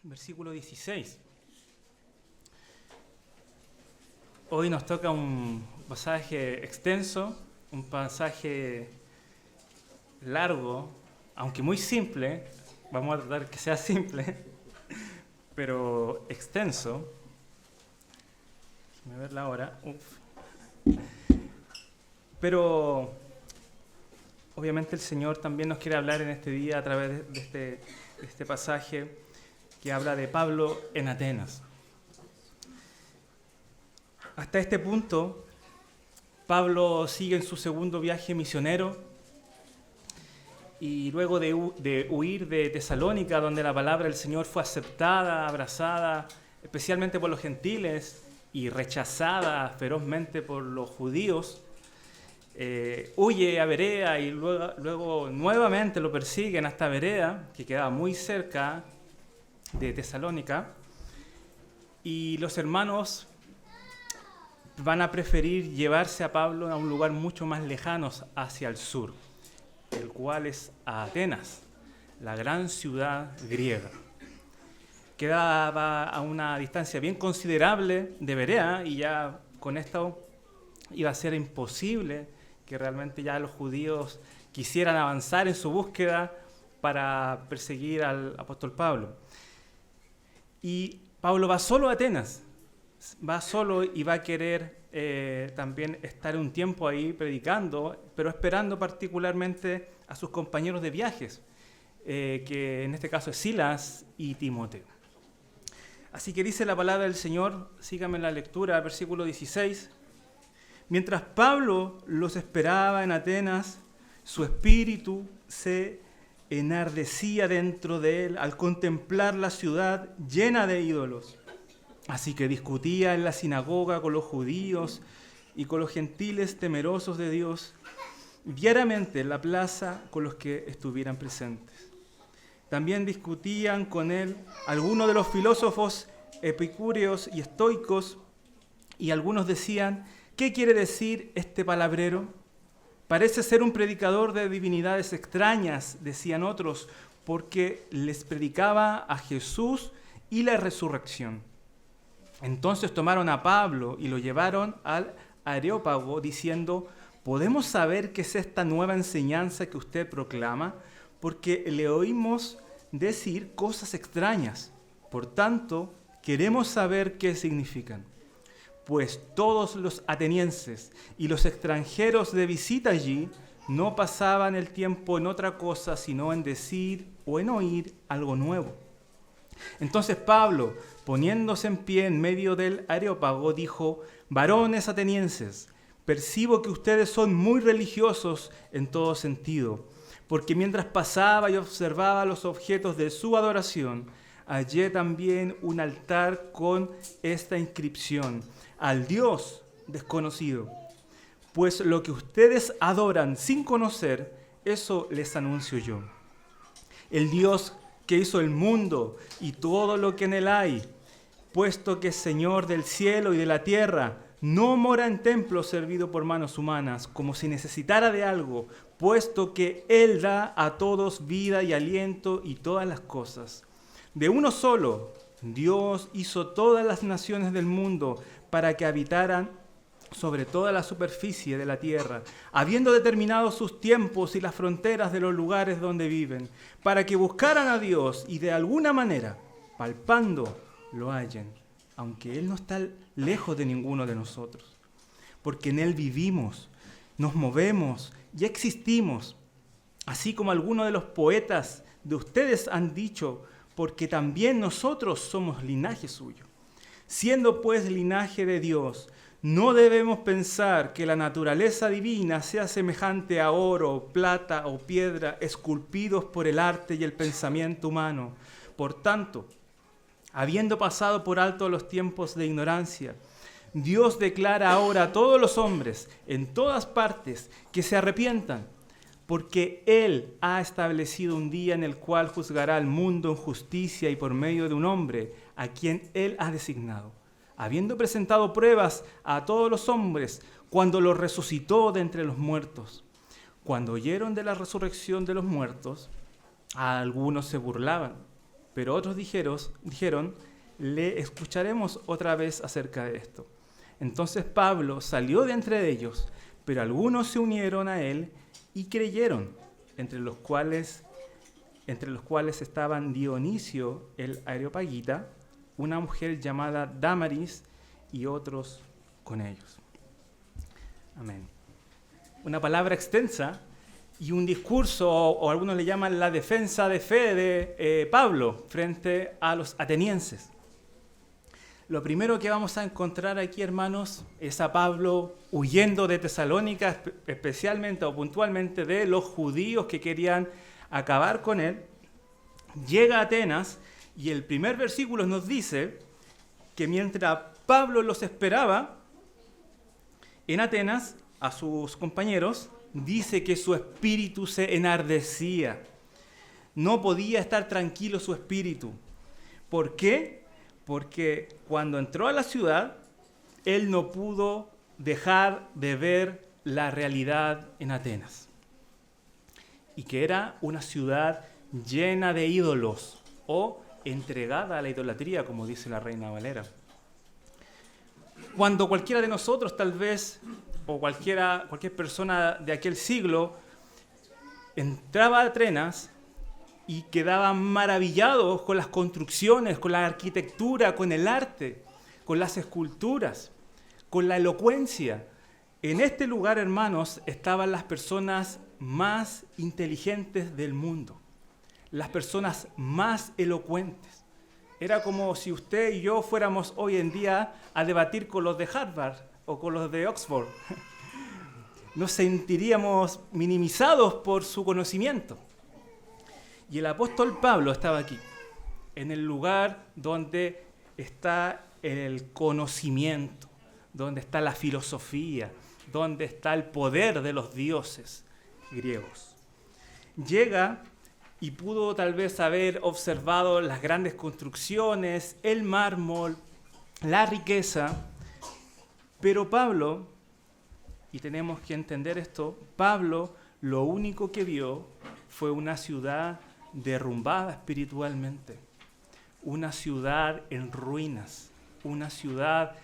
Versículo 16. Hoy nos toca un pasaje extenso, un pasaje largo, aunque muy simple. Vamos a tratar que sea simple, pero extenso. Déjame ver la hora. Pero obviamente el Señor también nos quiere hablar en este día a través de este pasaje que habla de Pablo en Atenas. Hasta este punto, Pablo sigue en su segundo viaje misionero y luego de huir de Tesalónica, donde la palabra del Señor fue aceptada, abrazada, especialmente por los gentiles y rechazada ferozmente por los judíos, huye a Berea y luego nuevamente lo persiguen hasta Berea, que quedaba muy cerca de Tesalónica, y los hermanos van a preferir llevarse a Pablo a un lugar mucho más lejano hacia el sur, el cual es Atenas, la gran ciudad griega. Quedaba a una distancia bien considerable de Berea y ya con esto iba a ser imposible que realmente ya los judíos quisieran avanzar en su búsqueda para perseguir al apóstol Pablo. Y Pablo va solo a Atenas, va solo y va a querer también estar un tiempo ahí predicando, pero esperando particularmente a sus compañeros de viajes, que en este caso es Silas y Timoteo. Así que dice la palabra del Señor, síganme en la lectura, versículo 16. Mientras Pablo los esperaba en Atenas, su espíritu se enardecía dentro de él al contemplar la ciudad llena de ídolos. Así que discutía en la sinagoga con los judíos y con los gentiles temerosos de Dios, diariamente en la plaza con los que estuvieran presentes. También discutían con él algunos de los filósofos epicúreos y estoicos, y algunos decían: ¿qué quiere decir este palabrero? Parece ser un predicador de divinidades extrañas, decían otros, porque les predicaba a Jesús y la resurrección. Entonces tomaron a Pablo y lo llevaron al Areópago, diciendo: ¿podemos saber qué es esta nueva enseñanza que usted proclama? Porque le oímos decir cosas extrañas. Por tanto, queremos saber qué significan. Pues todos los atenienses y los extranjeros de visita allí no pasaban el tiempo en otra cosa sino en decir o en oír algo nuevo. Entonces Pablo, poniéndose en pie en medio del Areópago, dijo: varones atenienses, percibo que ustedes son muy religiosos en todo sentido, porque mientras pasaba y observaba los objetos de su adoración, hallé también un altar con esta inscripción: al Dios desconocido. Pues lo que ustedes adoran sin conocer, eso les anuncio yo. El Dios que hizo el mundo y todo lo que en él hay, puesto que es Señor del cielo y de la tierra, no mora en templos servidos por manos humanas, como si necesitara de algo, puesto que Él da a todos vida y aliento y todas las cosas. De uno solo, Dios hizo todas las naciones del mundo para que habitaran sobre toda la superficie de la tierra, habiendo determinado sus tiempos y las fronteras de los lugares donde viven, para que buscaran a Dios y de alguna manera, palpando, lo hallen, aunque Él no está lejos de ninguno de nosotros, porque en Él vivimos, nos movemos y existimos, así como algunos de los poetas de ustedes han dicho, porque también nosotros somos linaje suyo. Siendo pues linaje de Dios, no debemos pensar que la naturaleza divina sea semejante a oro, plata o piedra esculpidos por el arte y el pensamiento humano. Por tanto, habiendo pasado por alto los tiempos de ignorancia, Dios declara ahora a todos los hombres en todas partes que se arrepientan, porque Él ha establecido un día en el cual juzgará al mundo en justicia y por medio de un hombre a quien Él ha designado, habiendo presentado pruebas a todos los hombres cuando los resucitó de entre los muertos. Cuando oyeron de la resurrección de los muertos, a algunos se burlaban, pero otros dijeron, le escucharemos otra vez acerca de esto. Entonces Pablo salió de entre ellos, pero algunos se unieron a él y creyeron, entre los cuales estaban Dionisio el Areopagita, una mujer llamada Dámaris y otros con ellos. Amén. Una palabra extensa y un discurso, o algunos le llaman la defensa de fe de Pablo frente a los atenienses. Lo primero que vamos a encontrar aquí, hermanos, es a Pablo huyendo de Tesalónica, especialmente o puntualmente de los judíos que querían acabar con él. Llega a Atenas y el primer versículo nos dice que mientras Pablo los esperaba en Atenas, a sus compañeros, dice que su espíritu se enardecía. No podía estar tranquilo su espíritu. ¿Por qué? Porque cuando entró a la ciudad, él no pudo dejar de ver la realidad en Atenas. Y que era una ciudad llena de ídolos o entregada a la idolatría, como dice la Reina Valera. Cuando cualquiera de nosotros, tal vez, o cualquier persona de aquel siglo, entraba a Atenas y quedaba maravillado con las construcciones, con la arquitectura, con el arte, con las esculturas, con la elocuencia. En este lugar, hermanos, estaban las personas más inteligentes del mundo, las personas más elocuentes. Era como si usted y yo fuéramos hoy en día a debatir con los de Harvard o con los de Oxford. Nos sentiríamos minimizados por su conocimiento. Y el apóstol Pablo estaba aquí, en el lugar donde está el conocimiento, donde está la filosofía, donde está el poder de los dioses griegos. Llega y pudo tal vez haber observado las grandes construcciones, el mármol, la riqueza, pero Pablo, y tenemos que entender esto, Pablo lo único que vio fue una ciudad derrumbada espiritualmente, una ciudad en ruinas, una ciudad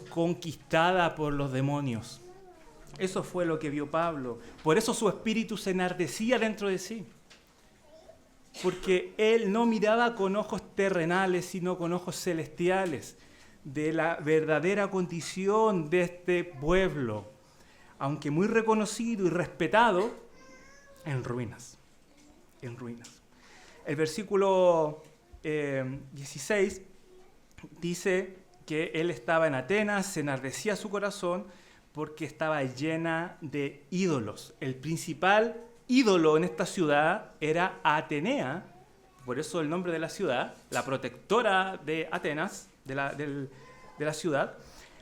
conquistada por los demonios. Eso fue lo que vio Pablo. Por eso su espíritu se enardecía dentro de sí. Porque él no miraba con ojos terrenales, sino con ojos celestiales, de la verdadera condición de este pueblo, aunque muy reconocido y respetado, en ruinas. En ruinas. El versículo 16 dice que él estaba en Atenas, se enardecía su corazón porque estaba llena de ídolos. El principal ídolo en esta ciudad era Atenea, por eso el nombre de la ciudad, la protectora de Atenas, de la ciudad,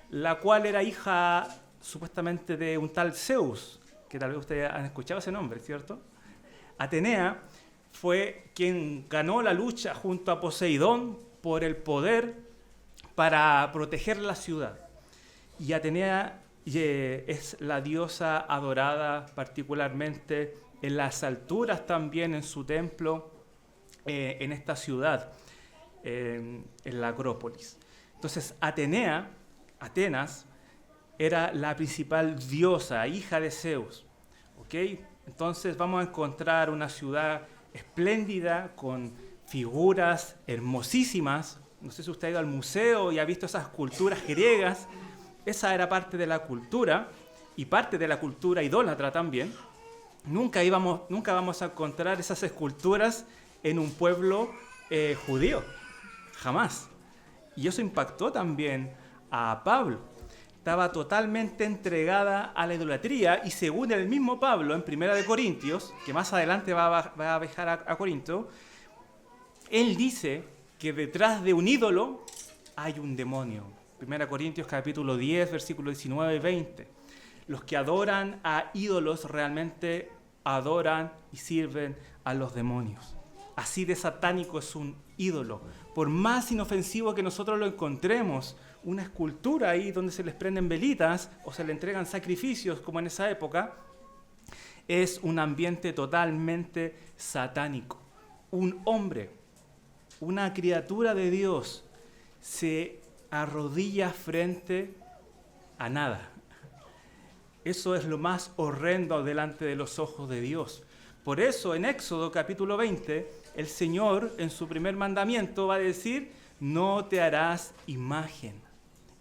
la cual era hija supuestamente de un tal Zeus, que tal vez ustedes han escuchado ese nombre, ¿cierto? Atenea fue quien ganó la lucha junto a Poseidón por el poder para proteger la ciudad. Y Atenea es la diosa adorada particularmente en las alturas también en su templo, en esta ciudad, en la Acrópolis. Entonces Atenas, era la principal diosa, hija de Zeus. ¿Okay? Entonces vamos a encontrar una ciudad espléndida con figuras hermosísimas. No sé si usted ha ido al museo y ha visto esas esculturas griegas. Esa era parte de la cultura y parte de la cultura idólatra también. Nunca vamos a encontrar esas esculturas en un pueblo judío, jamás. Y eso impactó también a Pablo. Estaba totalmente entregada a la idolatría y según el mismo Pablo en 1 Corintios, que más adelante va a viajar a Corinto, él dice que detrás de un ídolo hay un demonio. 1 Corintios capítulo 10, versículos 19 y 20. Los que adoran a ídolos realmente adoran y sirven a los demonios. Así de satánico es un ídolo. Por más inofensivo que nosotros lo encontremos, una escultura ahí donde se les prenden velitas o se le entregan sacrificios, como en esa época, es un ambiente totalmente satánico. Un hombre, una criatura de Dios, se arrodilla frente a nada. Eso es lo más horrendo delante de los ojos de Dios. Por eso en Éxodo capítulo 20, el Señor en su primer mandamiento va a decir: no te harás imagen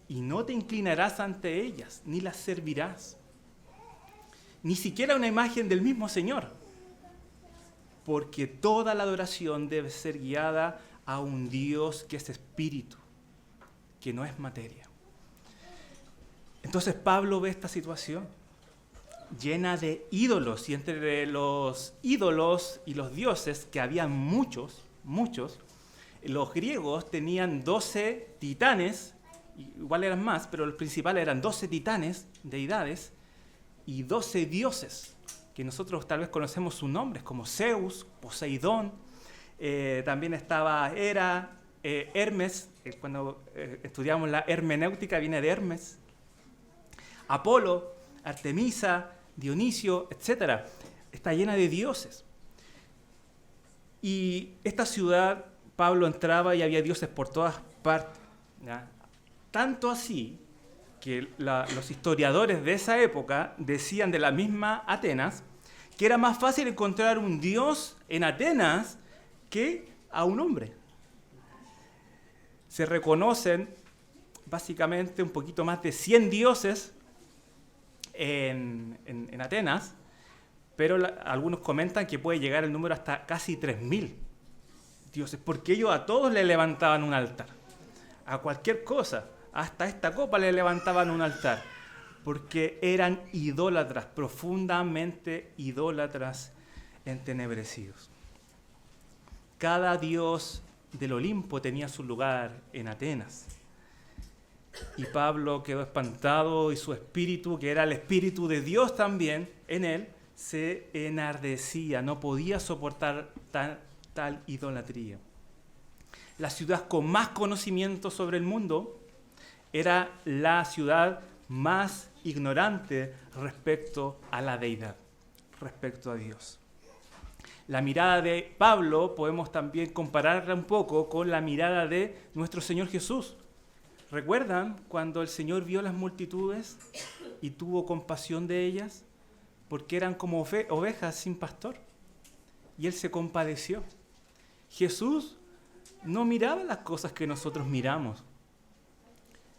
y no te inclinarás ante ellas, ni las servirás. Ni siquiera una imagen del mismo Señor. Porque toda la adoración debe ser guiada a un Dios que es espíritu, que no es materia. Entonces Pablo ve esta situación llena de ídolos, y entre los ídolos y los dioses, que había muchos, los griegos tenían 12 titanes, igual eran más, pero los principales eran 12 titanes, deidades, y 12 dioses, que nosotros tal vez conocemos sus nombres, como Zeus, Poseidón, también estaba Hera, Hermes, cuando estudiamos la hermenéutica viene de Hermes, Apolo, Artemisa, Dionisio, etc. Está llena de dioses. Y esta ciudad, Pablo entraba y había dioses por todas partes, ¿ya? Tanto así que los historiadores de esa época decían de la misma Atenas que era más fácil encontrar un dios en Atenas que a un hombre. Se reconocen básicamente un poquito más de 100 dioses en Atenas, pero algunos comentan que puede llegar el número hasta casi 3.000 dioses, porque ellos a todos le levantaban un altar, a cualquier cosa, hasta esta copa le levantaban un altar, porque eran idólatras, profundamente idólatras, entenebrecidos. Cada dios del Olimpo tenía su lugar en Atenas. Y Pablo quedó espantado y su espíritu, que era el espíritu de Dios también, en él, se enardecía, no podía soportar tal idolatría. La ciudad con más conocimiento sobre el mundo era la ciudad más ignorante respecto a la deidad, respecto a Dios. La mirada de Pablo podemos también compararla un poco con la mirada de nuestro Señor Jesús. ¿Recuerdan cuando el Señor vio las multitudes y tuvo compasión de ellas? Porque eran como ovejas sin pastor. Y Él se compadeció. Jesús no miraba las cosas que nosotros miramos.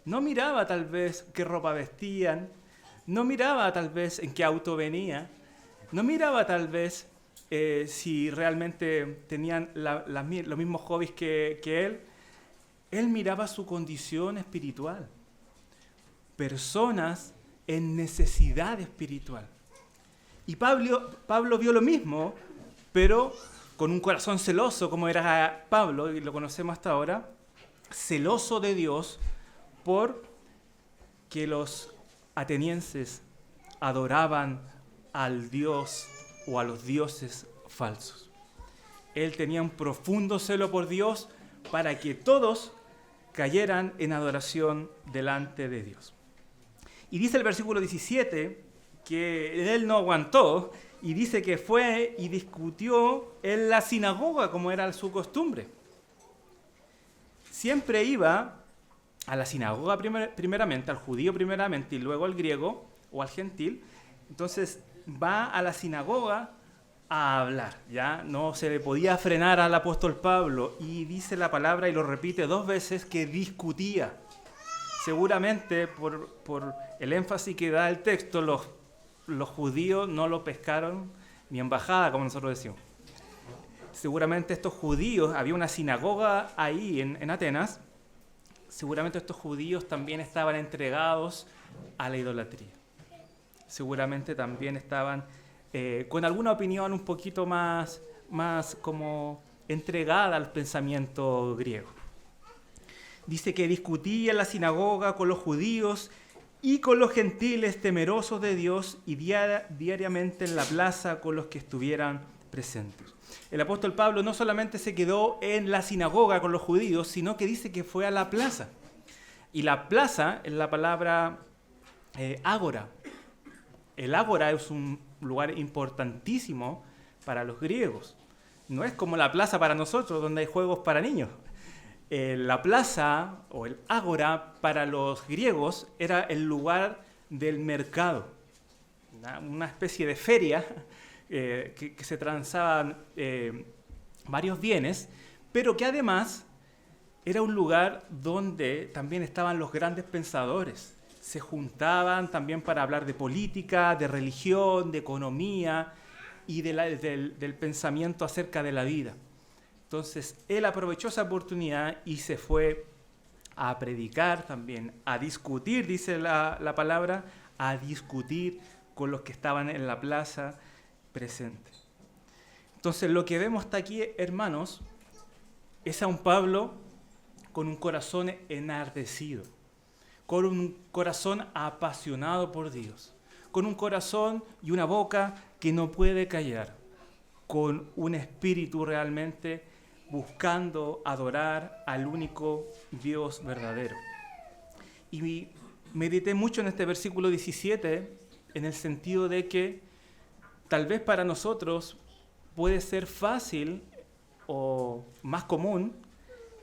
No miraba tal vez qué ropa vestían. No miraba tal vez en qué auto venía. No miraba tal vez si realmente tenían los mismos hobbies que Él. Él miraba su condición espiritual. Personas en necesidad espiritual. Y Pablo vio lo mismo, pero con un corazón celoso, como era Pablo, y lo conocemos hasta ahora, celoso de Dios por que los atenienses adoraban al Dios o a los dioses falsos. Él tenía un profundo celo por Dios para que todos cayeran en adoración delante de Dios. Y dice el versículo 17 que él no aguantó y dice que fue y discutió en la sinagoga como era su costumbre. Siempre iba a la sinagoga primeramente, al judío primeramente y luego al griego o al gentil. Entonces va a la sinagoga a hablar, ¿ya? No se le podía frenar al apóstol Pablo y dice la palabra y lo repite 2 veces que discutía. Seguramente por el énfasis que da el texto, los judíos no lo pescaron ni en bajada, como nosotros decimos. Seguramente estos judíos, había una sinagoga ahí en Atenas, seguramente estos judíos también estaban entregados a la idolatría. Seguramente también estaban con alguna opinión un poquito más como entregada al pensamiento griego. Dice que discutía en la sinagoga con los judíos y con los gentiles temerosos de Dios y diariamente en la plaza con los que estuvieran presentes. El apóstol Pablo no solamente se quedó en la sinagoga con los judíos, sino que dice que fue a la plaza. Y la plaza es la palabra ágora. El ágora es un lugar importantísimo para los griegos. No es como la plaza para nosotros, donde hay juegos para niños. La plaza o el ágora para los griegos era el lugar del mercado, una especie de feria que se transaban varios bienes, pero que además era un lugar donde también estaban los grandes pensadores. Se juntaban también para hablar de política, de religión, de economía y del pensamiento acerca de la vida. Entonces, él aprovechó esa oportunidad y se fue a predicar también, a discutir, dice la palabra, a discutir con los que estaban en la plaza presente. Entonces, lo que vemos hasta aquí, hermanos, es a un Pablo con un corazón enardecido, con un corazón apasionado por Dios, con un corazón y una boca que no puede callar, con un espíritu realmente buscando adorar al único Dios verdadero. Y medité mucho en este versículo 17, en el sentido de que tal vez para nosotros puede ser fácil o más común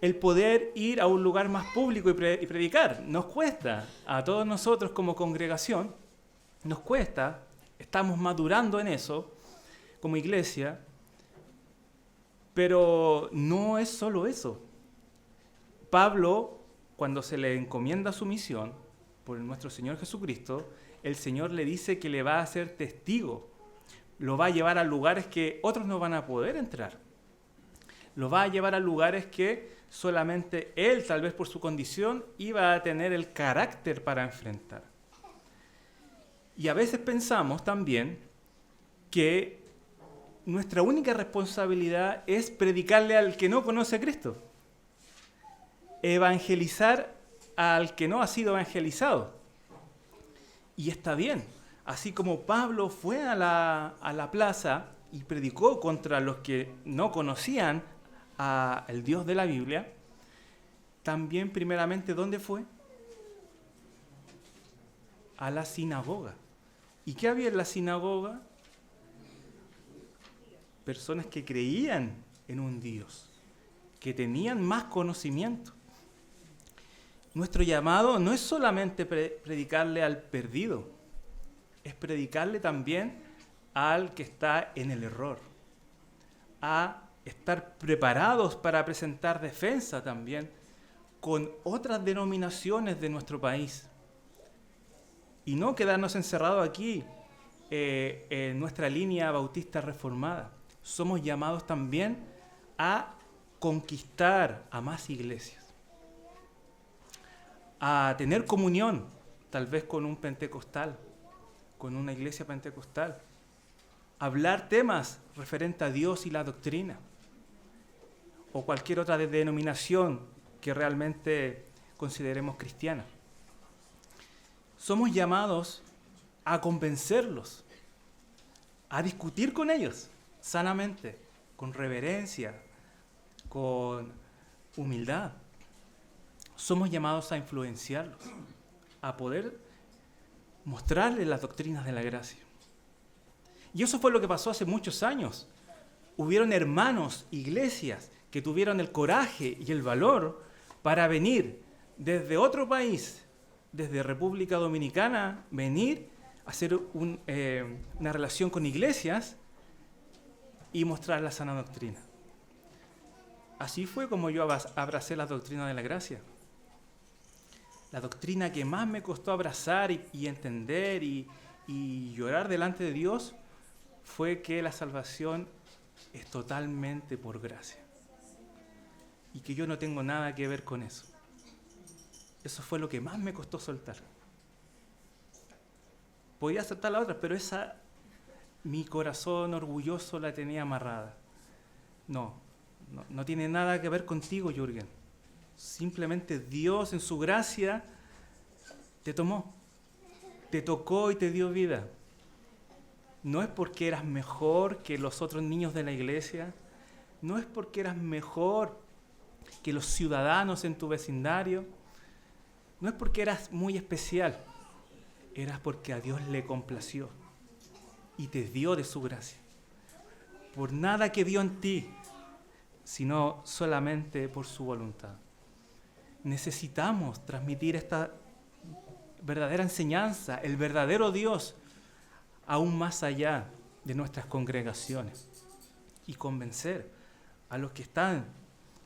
el poder ir a un lugar más público y predicar. Nos cuesta, a todos nosotros como congregación, nos cuesta, estamos madurando en eso como iglesia, pero no es solo eso. Pablo, cuando se le encomienda su misión por nuestro Señor Jesucristo, el Señor le dice que le va a hacer testigo, lo va a llevar a lugares que otros no van a poder entrar, lo va a llevar a lugares que solamente él, tal vez por su condición, iba a tener el carácter para enfrentar. Y a veces pensamos también que nuestra única responsabilidad es predicarle al que no conoce a Cristo, evangelizar al que no ha sido evangelizado. Y está bien, así como Pablo fue a la plaza y predicó contra los que no conocían al Dios de la Biblia, también primeramente, ¿dónde fue? A la sinagoga. ¿Y qué había en la sinagoga? Personas que creían en un Dios, que tenían más conocimiento. Nuestro llamado no es solamente predicarle al perdido, es predicarle también al que está en el error, a estar preparados para presentar defensa también con otras denominaciones de nuestro país. Y no quedarnos encerrados aquí en nuestra línea bautista reformada. Somos llamados también a conquistar a más iglesias, a tener comunión, tal vez con un pentecostal, con una iglesia pentecostal, hablar temas referentes a Dios y la doctrina, o cualquier otra denominación que realmente consideremos cristiana. Somos llamados a convencerlos, a discutir con ellos sanamente, con reverencia, con humildad. Somos llamados a influenciarlos, a poder mostrarles las doctrinas de la gracia. Y eso fue lo que pasó hace muchos años. Hubieron hermanos, iglesias, que tuvieron el coraje y el valor para venir desde otro país, desde República Dominicana, venir a hacer una relación con iglesias y mostrar la sana doctrina. Así fue como yo abracé la doctrina de la gracia. La doctrina que más me costó abrazar y entender y llorar delante de Dios fue que la salvación es totalmente por gracia. Y que yo no tengo nada que ver con eso. Eso fue lo que más me costó soltar. Podía aceptar la otra, pero esa, mi corazón orgulloso la tenía amarrada. No tiene nada que ver contigo, Jürgen. Simplemente Dios en su gracia te tomó, te tocó y te dio vida. No es porque eras mejor que los otros niños de la iglesia, no es porque eras mejor que los ciudadanos en tu vecindario, no es porque eras muy especial, eras porque a Dios le complació. y te dio de su gracia. Por nada que vio en ti, sino solamente por su voluntad. Necesitamos transmitir esta verdadera enseñanza, el verdadero Dios, aún más allá de nuestras congregaciones y convencer a los que están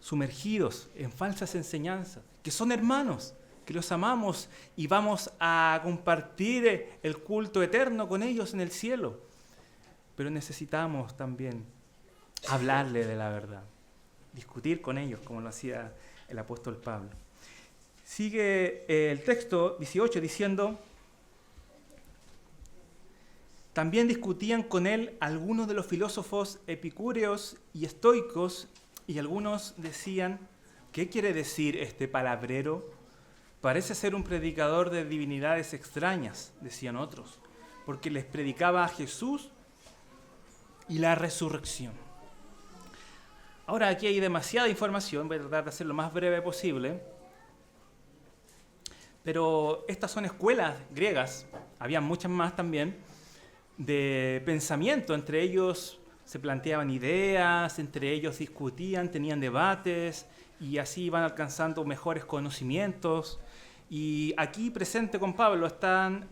sumergidos en falsas enseñanzas, que son hermanos, que los amamos y vamos a compartir el culto eterno con ellos en el cielo. Pero necesitamos también hablarle de la verdad, discutir con ellos como lo hacía el apóstol Pablo. Sigue el texto 18 diciendo: también discutían con él algunos de los filósofos epicúreos y estoicos, y algunos decían: ¿qué quiere decir este palabrero? Parece ser un predicador de divinidades extrañas, decían otros, porque les predicaba a Jesús y la resurrección. Ahora aquí hay demasiada información, voy a tratar de hacer lo más breve posible, pero estas son escuelas griegas, había muchas más también, de pensamiento. Entre ellos se planteaban ideas, entre ellos discutían, tenían debates y así iban alcanzando mejores conocimientos. Y aquí presente con Pablo están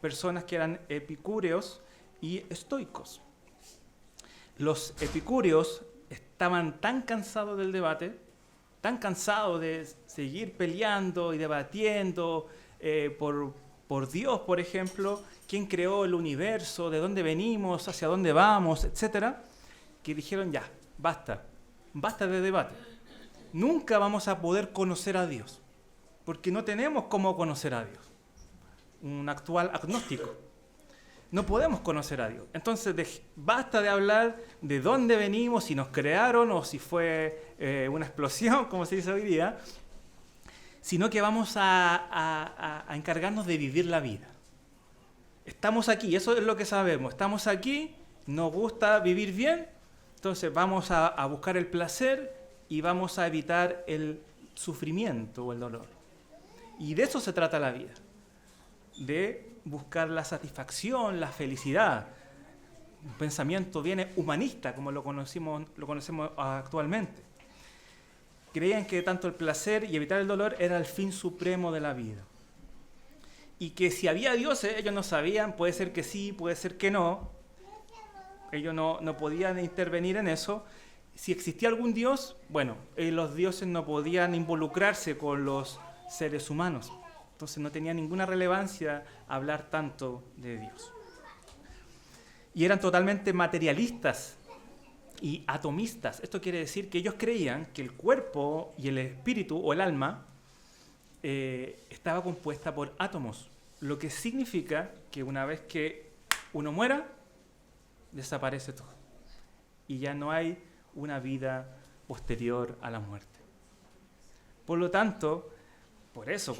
personas que eran epicúreos y estoicos. Los epicúreos estaban tan cansados del debate, tan cansados de seguir peleando y debatiendo por Dios, por ejemplo, quién creó el universo, de dónde venimos, hacia dónde vamos, etcétera, que dijeron: ya, basta de debate. Nunca vamos a poder conocer a Dios, porque no tenemos cómo conocer a Dios. Un actual agnóstico. No podemos conocer a Dios. Entonces, basta de hablar de dónde venimos, si nos crearon o si fue una explosión, como se dice hoy día, sino que vamos a encargarnos de vivir la vida. Estamos aquí, eso es lo que sabemos. Estamos aquí, nos gusta vivir bien, entonces vamos a buscar el placer y vamos a evitar el sufrimiento o el dolor. Y de eso se trata la vida, de buscar la satisfacción, la felicidad. Un pensamiento bien humanista, como lo conocemos actualmente. Creían que tanto el placer y evitar el dolor era el fin supremo de la vida. Y que si había dioses, ellos no sabían, puede ser que sí, puede ser que no. Ellos no podían intervenir en eso. Si existía algún dios, bueno, los dioses no podían involucrarse con los seres humanos. Entonces no tenía ninguna relevancia hablar tanto de Dios. Y eran totalmente materialistas y atomistas. Esto quiere decir que ellos creían que el cuerpo y el espíritu o el alma estaba compuesta por átomos, lo que significa que una vez que uno muera, desaparece todo. Y ya no hay una vida posterior a la muerte. Por lo tanto, por eso,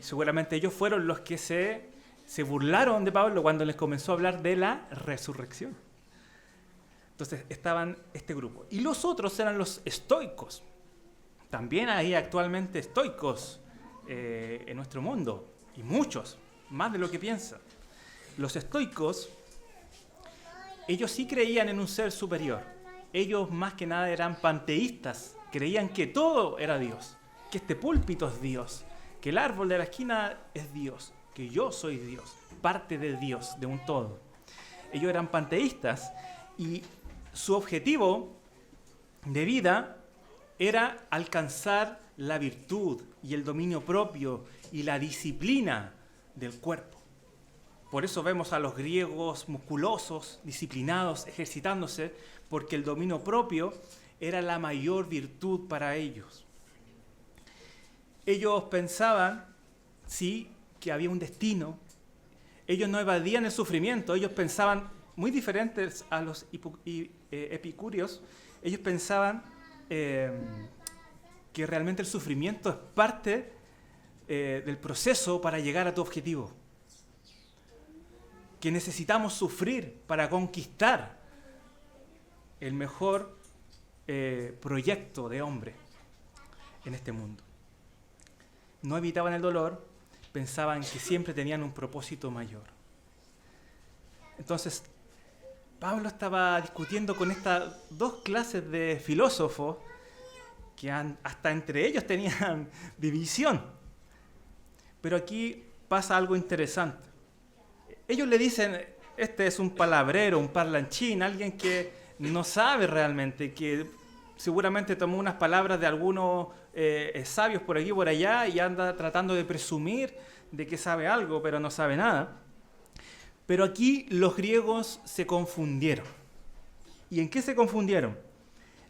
seguramente ellos fueron los que se burlaron de Pablo cuando les comenzó a hablar de la resurrección. Entonces estaban este grupo. Y los otros eran los estoicos. También hay actualmente estoicos en nuestro mundo, y muchos, más de lo que piensan. Los estoicos, ellos sí creían en un ser superior. Ellos más que nada eran panteístas, creían que todo era Dios, que este púlpito es Dios, que el árbol de la esquina es Dios, que yo soy Dios, parte de Dios, de un todo. Ellos eran panteístas y su objetivo de vida era alcanzar la virtud y el dominio propio y la disciplina del cuerpo. Por eso vemos a los griegos musculosos, disciplinados, ejercitándose, porque el dominio propio era la mayor virtud para ellos. Ellos pensaban, sí, que había un destino. Ellos no evadían el sufrimiento, ellos pensaban muy diferentes a los epicúreos. Ellos pensaban que realmente el sufrimiento es parte del proceso para llegar a tu objetivo. Que necesitamos sufrir para conquistar el mejor proyecto de hombre en este mundo. No evitaban el dolor, pensaban que siempre tenían un propósito mayor. Entonces, Pablo estaba discutiendo con estas dos clases de filósofos que hasta entre ellos tenían división. Pero aquí pasa algo interesante. Ellos le dicen, este es un palabrero, un parlanchín, alguien que no sabe realmente, que seguramente tomó unas palabras de algunos sabios por aquí y por allá y anda tratando de presumir de que sabe algo, pero no sabe nada. Pero aquí los griegos se confundieron. ¿Y en qué se confundieron?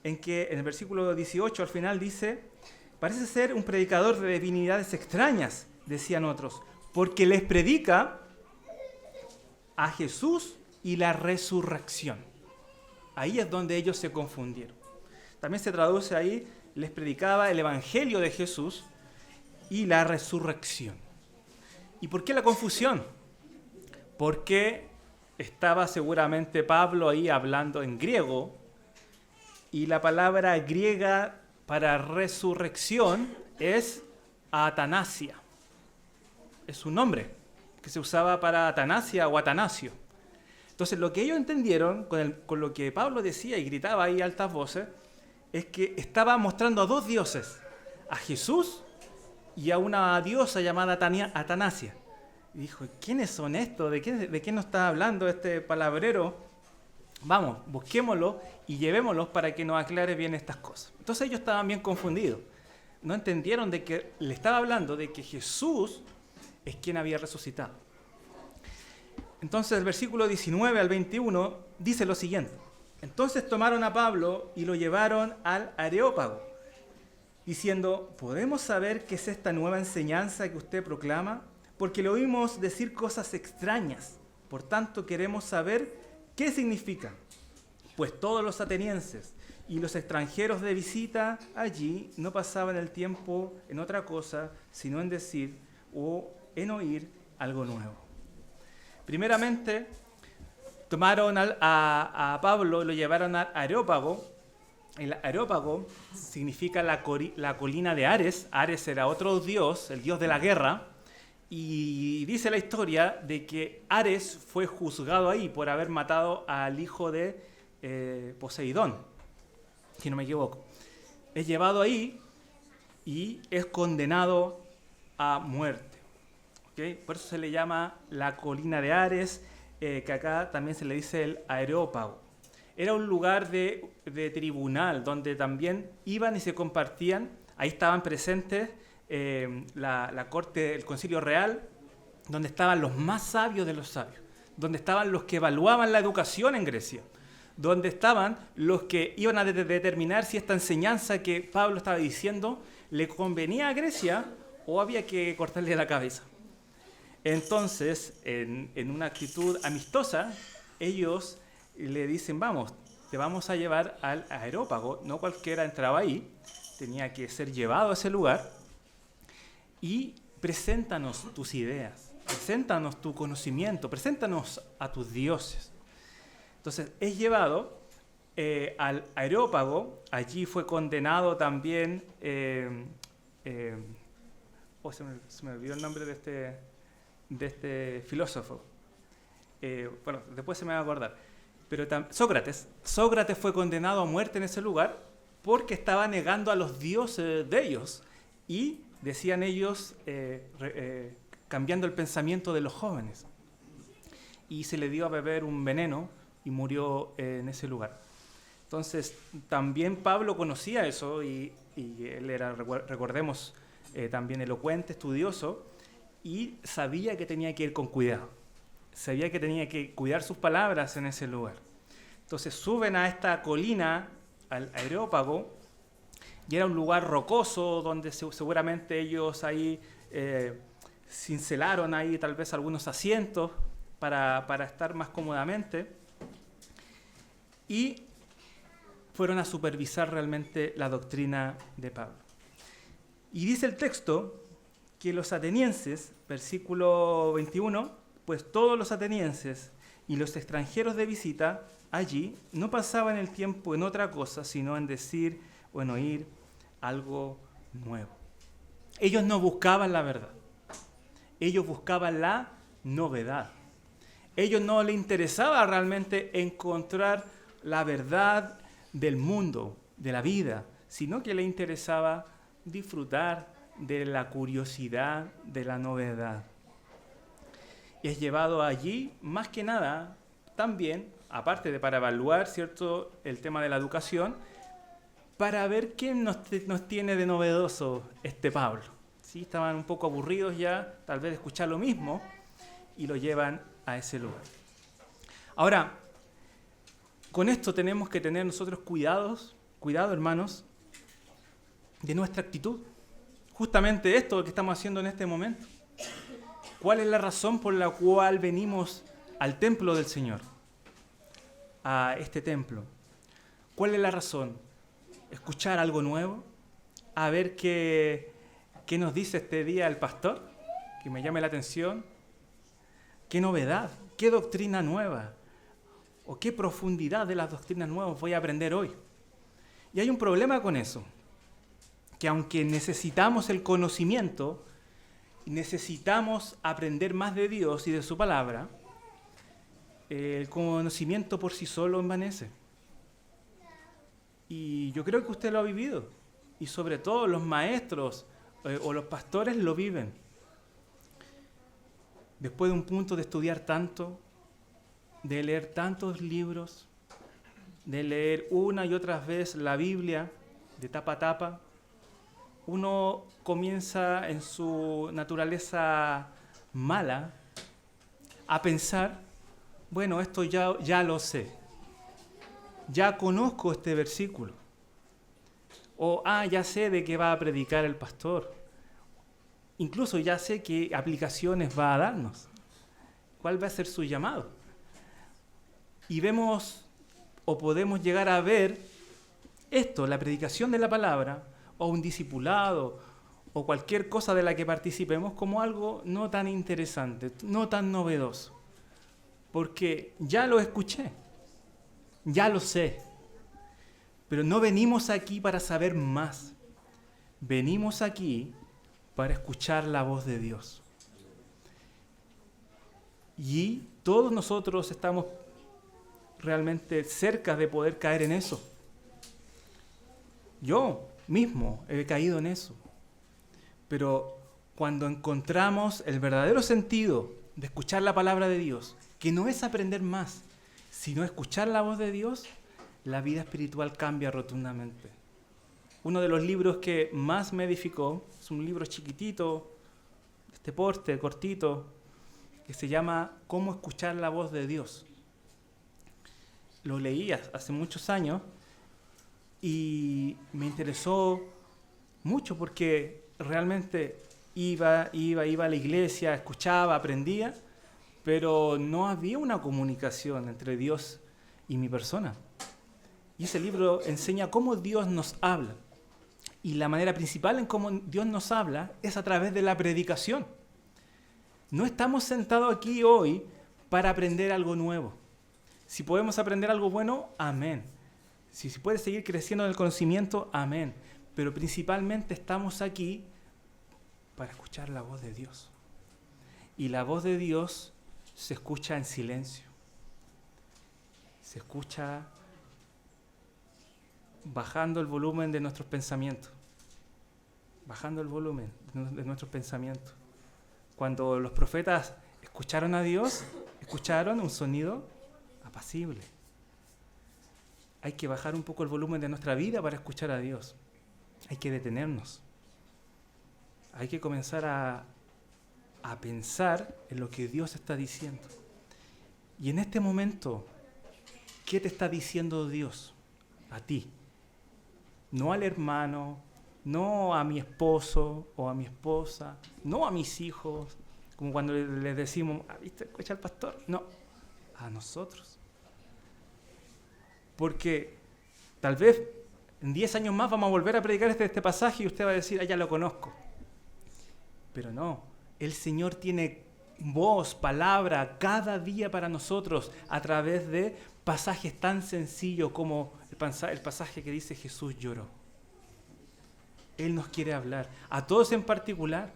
En que en el versículo 18 al final dice, parece ser un predicador de divinidades extrañas, decían otros, porque les predica a Jesús y la resurrección. Ahí es donde ellos se confundieron. También se traduce ahí, les predicaba el evangelio de Jesús y la resurrección. ¿Y por qué la confusión? Porque estaba seguramente Pablo ahí hablando en griego y la palabra griega para resurrección es atanasia. Es un nombre que se usaba para Atanasia o Atanasio. Entonces lo que ellos entendieron con lo que Pablo decía y gritaba ahí a altas voces es que estaba mostrando a dos dioses, a Jesús y a una diosa llamada Atanasia. Y dijo, ¿quiénes son estos? ¿De qué nos está hablando este palabrero? Vamos, busquémoslo y llevémoslos para que nos aclare bien estas cosas. Entonces ellos estaban bien confundidos. No entendieron de que le estaba hablando de que Jesús es quien había resucitado. Entonces el versículo 19 al 21 dice lo siguiente. Entonces tomaron a Pablo y lo llevaron al Areópago, diciendo, ¿podemos saber qué es esta nueva enseñanza que usted proclama? Porque le oímos decir cosas extrañas. Por tanto, queremos saber qué significan. Pues todos los atenienses y los extranjeros de visita allí no pasaban el tiempo en otra cosa, sino en decir o en oír algo nuevo. Primeramente, tomaron a Pablo y lo llevaron al Areópago. El Areópago significa la colina de Ares. Ares era otro dios, el dios de la guerra. Y dice la historia de que Ares fue juzgado ahí por haber matado al hijo de Poseidón, si no me equivoco. Es llevado ahí y es condenado a muerte. ¿Okay? Por eso se le llama la colina de Ares, que acá también se le dice el Areópago. Era un lugar de tribunal donde también iban y se compartían, ahí estaban presentes la corte, el concilio real, donde estaban los más sabios de los sabios, donde estaban los que evaluaban la educación en Grecia, donde estaban los que iban a determinar si esta enseñanza que Pablo estaba diciendo le convenía a Grecia o había que cortarle la cabeza. Entonces, en una actitud amistosa, ellos le dicen, vamos, te vamos a llevar al Areópago, no cualquiera entraba ahí, tenía que ser llevado a ese lugar, y preséntanos tus ideas, preséntanos tu conocimiento, preséntanos a tus dioses. Entonces es llevado al Areópago, allí fue condenado también, se me olvidó el nombre de este filósofo, bueno, después se me va a acordar, pero Sócrates fue condenado a muerte en ese lugar porque estaba negando a los dioses de ellos y decían ellos, cambiando el pensamiento de los jóvenes. Y se le dio a beber un veneno y murió en ese lugar. Entonces, también Pablo conocía eso y él era, recordemos, también elocuente, estudioso, y sabía que tenía que ir con cuidado. Sabía que tenía que cuidar sus palabras en ese lugar. Entonces, suben a esta colina, al Areópago, y era un lugar rocoso donde seguramente ellos ahí cincelaron ahí tal vez algunos asientos para estar más cómodamente y fueron a supervisar realmente la doctrina de Pablo. Y dice el texto que los atenienses, versículo 21, pues todos los atenienses y los extranjeros de visita allí no pasaban el tiempo en otra cosa sino en decir o en oír algo nuevo. Ellos no buscaban la verdad, ellos buscaban la novedad. Ellos no les interesaba realmente encontrar la verdad del mundo, de la vida, sino que les interesaba disfrutar de la curiosidad, de la novedad. Y es llevado allí, más que nada, también, aparte de para evaluar, ¿cierto?, el tema de la educación, para ver qué nos tiene de novedoso este Pablo. ¿Sí? Estaban un poco aburridos ya, tal vez de escuchar lo mismo, y lo llevan a ese lugar. Ahora, con esto tenemos que tener nosotros cuidado, hermanos, de nuestra actitud. Justamente esto que estamos haciendo en este momento. ¿Cuál es la razón por la cual venimos al templo del Señor? A este templo. ¿Cuál es la razón? ¿Escuchar algo nuevo? ¿A ver qué nos dice este día el pastor? Que me llame la atención. ¿Qué novedad? ¿Qué doctrina nueva? ¿O qué profundidad de las doctrinas nuevas voy a aprender hoy? Y hay un problema con eso. Que aunque necesitamos el conocimiento, necesitamos aprender más de Dios y de su palabra, el conocimiento por sí solo envanece. Y yo creo que usted lo ha vivido. Y sobre todo los maestros o los pastores lo viven. Después de un punto de estudiar tanto, de leer tantos libros, de leer una y otra vez la Biblia de tapa a tapa, uno comienza en su naturaleza mala a pensar, bueno, esto ya lo sé, ya conozco este versículo, o ya sé de qué va a predicar el pastor, incluso ya sé qué aplicaciones va a darnos, cuál va a ser su llamado. Y vemos o podemos llegar a ver esto, la predicación de la palabra, o un discipulado, o cualquier cosa de la que participemos, como algo no tan interesante, no tan novedoso. Porque ya lo escuché, ya lo sé, pero no venimos aquí para saber más. Venimos aquí para escuchar la voz de Dios. Y todos nosotros estamos realmente cerca de poder caer en eso. Yo mismo he caído en eso. Pero cuando encontramos el verdadero sentido de escuchar la palabra de Dios, que no es aprender más, sino escuchar la voz de Dios, la vida espiritual cambia rotundamente. Uno de los libros que más me edificó es un libro chiquitito, de este porte, cortito, que se llama Cómo escuchar la voz de Dios. Lo leí hace muchos años y me interesó mucho porque realmente iba a la iglesia, escuchaba, aprendía, pero no había una comunicación entre Dios y mi persona. Y ese libro enseña cómo Dios nos habla. Y la manera principal en cómo Dios nos habla es a través de la predicación. No estamos sentados aquí hoy para aprender algo nuevo. Si podemos aprender algo bueno, amén. Si se puede seguir creciendo en el conocimiento, amén. Pero principalmente estamos aquí para escuchar la voz de Dios. Y la voz de Dios se escucha en silencio. Se escucha bajando el volumen de nuestros pensamientos. Bajando el volumen de nuestros pensamientos. Cuando los profetas escucharon a Dios, escucharon un sonido apacible. Hay que bajar un poco el volumen de nuestra vida para escuchar a Dios. Hay que detenernos. Hay que comenzar a pensar en lo que Dios está diciendo. Y en este momento, ¿qué te está diciendo Dios a ti? No al hermano, no a mi esposo o a mi esposa, no a mis hijos, como cuando les decimos, ¿viste? Escucha al pastor. No, a nosotros. Porque tal vez en 10 años más vamos a volver a predicar este pasaje y usted va a decir, ya lo conozco. Pero no, el Señor tiene voz, palabra, cada día para nosotros a través de pasajes tan sencillos como el pasaje que dice Jesús lloró. Él nos quiere hablar, a todos en particular.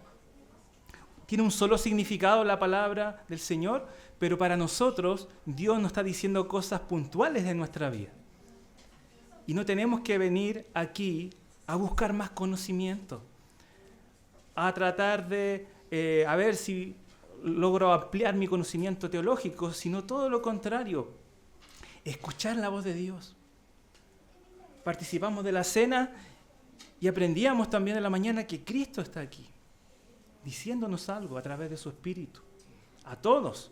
tiene un solo significado la palabra del Señor, pero para nosotros Dios nos está diciendo cosas puntuales de nuestra vida. Y no tenemos que venir aquí a buscar más conocimiento, a tratar de a ver si logro ampliar mi conocimiento teológico, sino todo lo contrario, escuchar la voz de Dios. Participamos de la cena y aprendíamos también en la mañana que Cristo está aquí, diciéndonos algo a través de su Espíritu, a todos,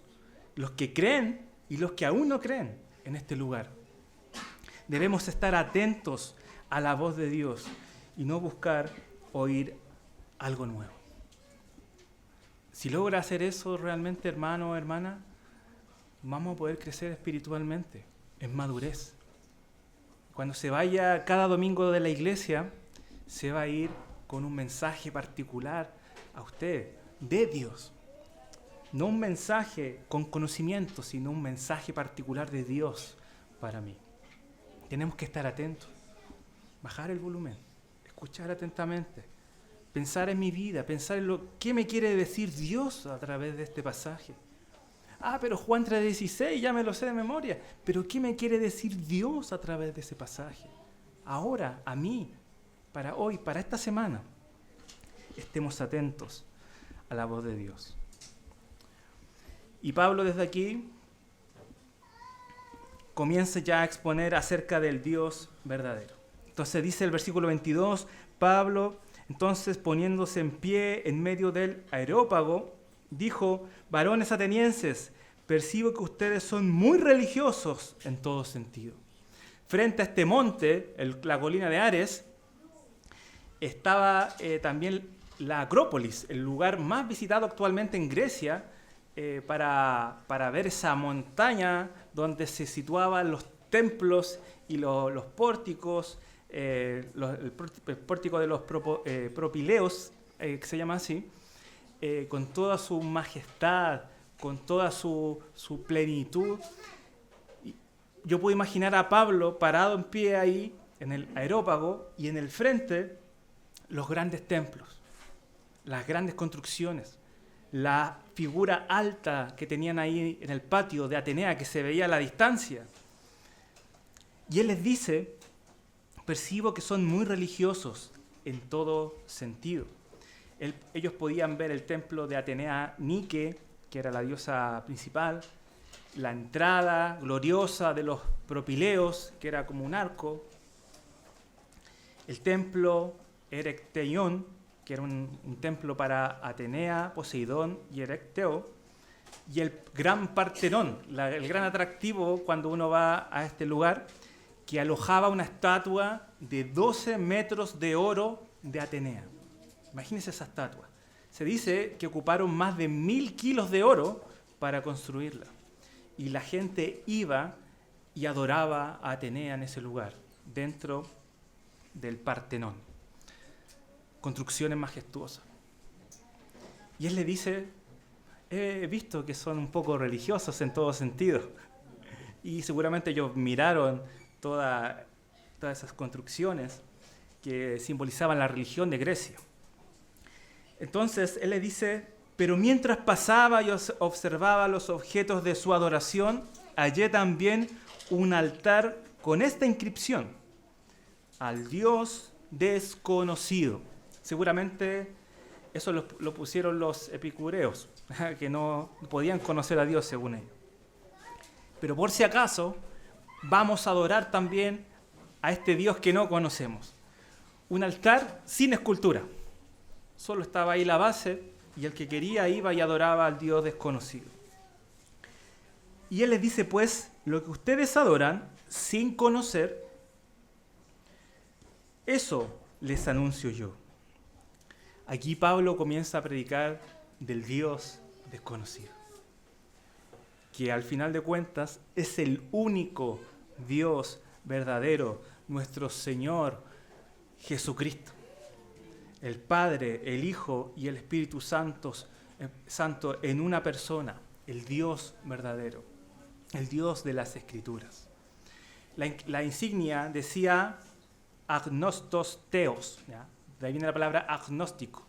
los que creen y los que aún no creen en este lugar. Debemos estar atentos a la voz de Dios y no buscar oír algo nuevo. Si logra hacer eso realmente, hermano o hermana, vamos a poder crecer espiritualmente, en madurez. Cuando se vaya cada domingo de la iglesia, se va a ir con un mensaje particular a usted, de Dios. No un mensaje con conocimiento, sino un mensaje particular de Dios para mí. Tenemos que estar atentos, bajar el volumen, escuchar atentamente, pensar en mi vida, pensar en qué me quiere decir Dios a través de este pasaje. Pero Juan 3:16 ya me lo sé de memoria, pero ¿qué me quiere decir Dios a través de ese pasaje? Ahora, a mí, para hoy, para esta semana, estemos atentos a la voz de Dios. Y Pablo desde aquí comienza ya a exponer acerca del Dios verdadero. Entonces dice el versículo 22, Pablo, entonces poniéndose en pie en medio del Areópago, dijo: varones atenienses, percibo que ustedes son muy religiosos en todo sentido. Frente a este monte, la colina de Ares, estaba también la Acrópolis, el lugar más visitado actualmente en Grecia, para ver esa montaña donde se situaban los templos y los pórticos, el pórtico de los propileos, que se llama así, con toda su majestad, con toda su plenitud. Yo puedo imaginar a Pablo parado en pie ahí, en el Areópago, y en el frente los grandes templos, las grandes construcciones, la figura alta que tenían ahí en el patio de Atenea, que se veía a la distancia. Y él les dice: percibo que son muy religiosos en todo sentido. Ellos podían ver el templo de Atenea Nike, que era la diosa principal, la entrada gloriosa de los propileos, que era como un arco, el templo Erecteion, que era un templo para Atenea, Poseidón y Erecteo, y el gran Partenón, el gran atractivo cuando uno va a este lugar, que alojaba una estatua de 12 metros de oro de Atenea. Imagínense esa estatua. Se dice que ocuparon más de 1000 kilos de oro para construirla. Y la gente iba y adoraba a Atenea en ese lugar, dentro del Partenón. Construcciones majestuosas. Y él le dice: he visto que son un poco religiosos en todo sentido. Y seguramente ellos miraron todas esas construcciones que simbolizaban la religión de Grecia. Entonces él le dice: pero mientras pasaba y observaba los objetos de su adoración, hallé también un altar con esta inscripción: al Dios desconocido. Seguramente eso lo pusieron los epicureos, que no podían conocer a Dios según ellos. Pero por si acaso, vamos a adorar también a este Dios que no conocemos. Un altar sin escultura. Solo estaba ahí la base y el que quería iba y adoraba al Dios desconocido. Y él les dice: pues, lo que ustedes adoran sin conocer, eso les anuncio yo. Aquí Pablo comienza a predicar del Dios desconocido, que al final de cuentas es el único Dios verdadero, nuestro Señor Jesucristo. El Padre, el Hijo y el Espíritu Santo en una persona, el Dios verdadero, el Dios de las Escrituras. La insignia decía agnostos theos, ¿ya? De ahí viene la palabra agnóstico.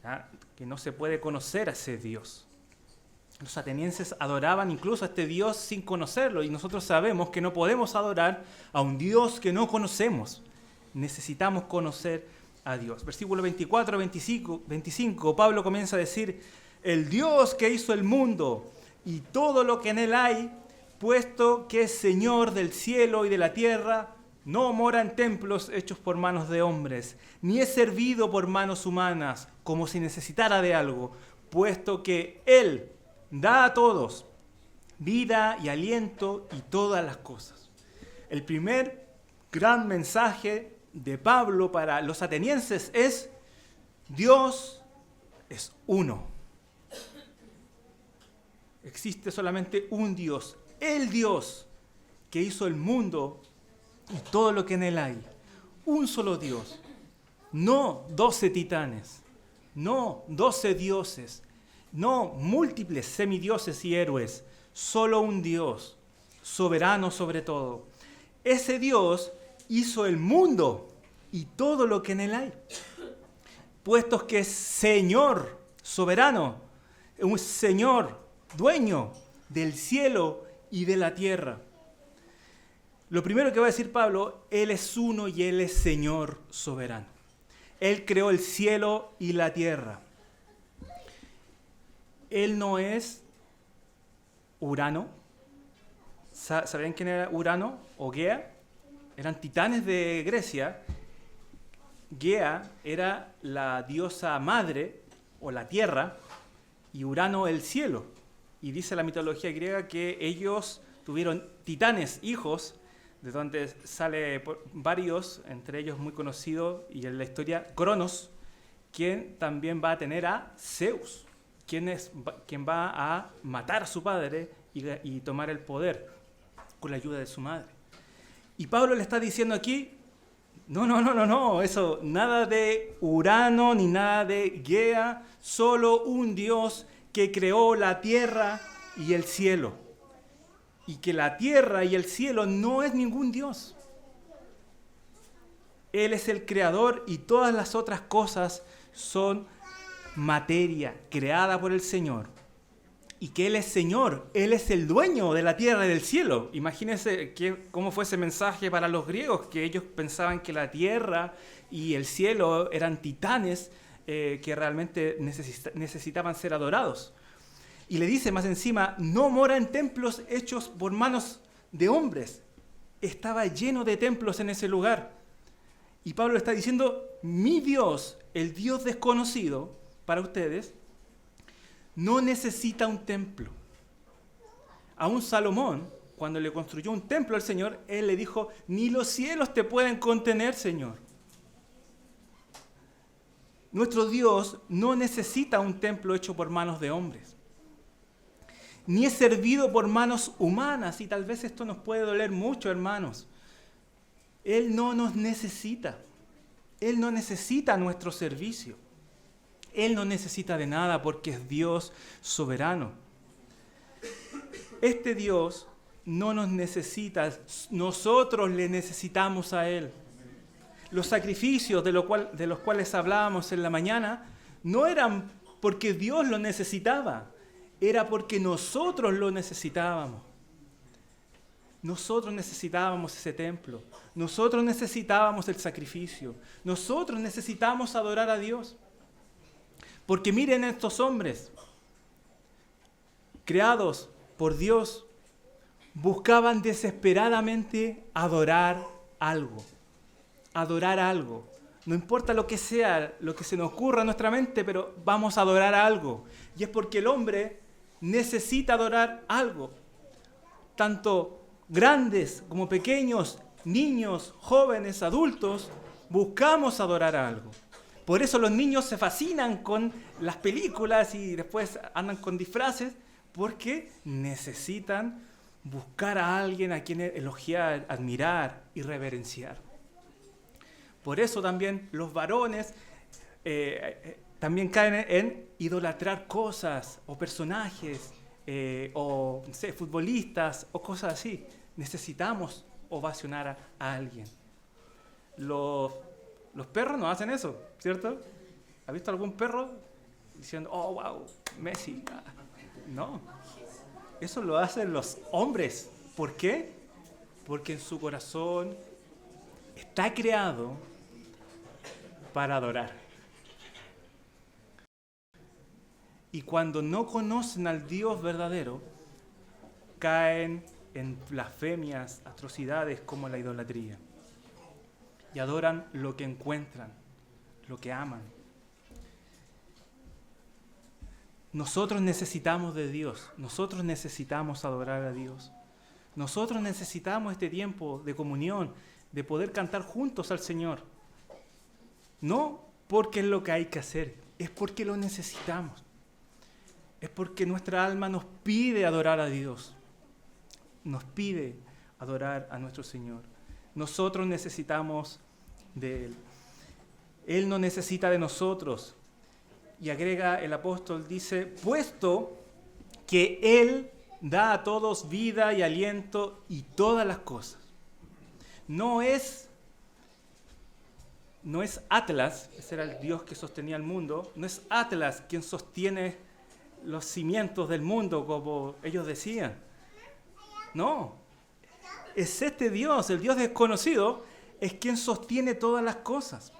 ¿ya? Que no se puede conocer a ese Dios. Los atenienses adoraban incluso a este Dios sin conocerlo, y nosotros sabemos que no podemos adorar a un Dios que no conocemos. Necesitamos conocer a Dios. Versículo 24, 25, Pablo comienza a decir: el Dios que hizo el mundo y todo lo que en él hay, puesto que es Señor del cielo y de la tierra, no mora en templos hechos por manos de hombres, ni es servido por manos humanas, como si necesitara de algo, puesto que Él da a todos vida y aliento y todas las cosas. El primer gran mensaje de Pablo para los atenienses es: Dios es uno. Existe solamente un Dios, el Dios que hizo el mundo y todo lo que en él hay. Un solo Dios. No 12 titanes, no 12 dioses, no múltiples semidioses y héroes. Solo un Dios, soberano sobre todo. Ese Dios hizo el mundo y todo lo que en él hay. Puesto que es Señor, soberano, un Señor, dueño del cielo y de la tierra. Lo primero que va a decir Pablo: Él es uno y Él es Señor soberano. Él creó el cielo y la tierra. Él no es Urano. ¿Sabían quién era Urano o Gea? Eran titanes de Grecia. Gea era la diosa madre o la tierra y Urano el cielo. Y dice la mitología griega que ellos tuvieron titanes, hijos, de donde sale varios, entre ellos muy conocido y en la historia Cronos, quien también va a tener a Zeus, quien va a matar a su padre y tomar el poder con la ayuda de su madre. Y Pablo le está diciendo aquí: no, eso, nada de Urano ni nada de Gea, solo un Dios que creó la tierra y el cielo. Y que la tierra y el cielo no es ningún Dios. Él es el creador y todas las otras cosas son materia creada por el Señor. Y que Él es Señor, Él es el dueño de la tierra y del cielo. Imagínense cómo fue ese mensaje para los griegos, que ellos pensaban que la tierra y el cielo eran titanes que realmente necesitaban ser adorados. Y le dice más encima: no mora en templos hechos por manos de hombres. Estaba lleno de templos en ese lugar. Y Pablo está diciendo: mi Dios, el Dios desconocido para ustedes, no necesita un templo. A un Salomón, cuando le construyó un templo al Señor, él le dijo: ni los cielos te pueden contener, Señor. Nuestro Dios no necesita un templo hecho por manos de hombres, ni es servido por manos humanas. Y tal vez esto nos puede doler mucho, hermanos. Él no nos necesita. Él no necesita nuestro servicio. Él no necesita de nada porque es Dios soberano. Este Dios no nos necesita, nosotros le necesitamos a Él. Los sacrificios de los cuales hablábamos en la mañana no eran porque Dios lo necesitaba, era porque nosotros lo necesitábamos. Nosotros necesitábamos ese templo, nosotros necesitábamos el sacrificio, nosotros necesitábamos adorar a Dios. Porque miren estos hombres, creados por Dios, buscaban desesperadamente adorar algo. Adorar algo. No importa lo que sea, lo que se nos ocurra en nuestra mente, pero vamos a adorar algo. Y es porque el hombre necesita adorar algo. Tanto grandes como pequeños, niños, jóvenes, adultos, buscamos adorar algo. Por eso los niños se fascinan con las películas y después andan con disfraces, porque necesitan buscar a alguien a quien elogiar, admirar y reverenciar. Por eso también los varones también caen en idolatrar cosas o personajes o no sé, futbolistas o cosas así. Necesitamos ovacionar a alguien. Los perros no hacen eso, ¿cierto? ¿Has visto algún perro diciendo, oh, wow, Messi. No, eso lo hacen los hombres. ¿Por qué? Porque en su corazón está creado para adorar. Y cuando no conocen al Dios verdadero, caen en blasfemias, atrocidades como la idolatría. Y adoran lo que encuentran, lo que aman. Nosotros necesitamos de Dios, nosotros necesitamos adorar a Dios. Nosotros necesitamos este tiempo de comunión, de poder cantar juntos al Señor. No porque es lo que hay que hacer, es porque lo necesitamos. Es porque nuestra alma nos pide adorar a Dios. Nos pide adorar a nuestro Señor. Nosotros necesitamos de Él. Él no necesita de nosotros. Y agrega el apóstol, dice, puesto que Él da a todos vida y aliento y todas las cosas. No es Atlas, ese era el Dios que sostenía el mundo, no es Atlas quien sostiene los cimientos del mundo, como ellos decían. No, es este Dios, el Dios desconocido, es quien sostiene todas las cosas.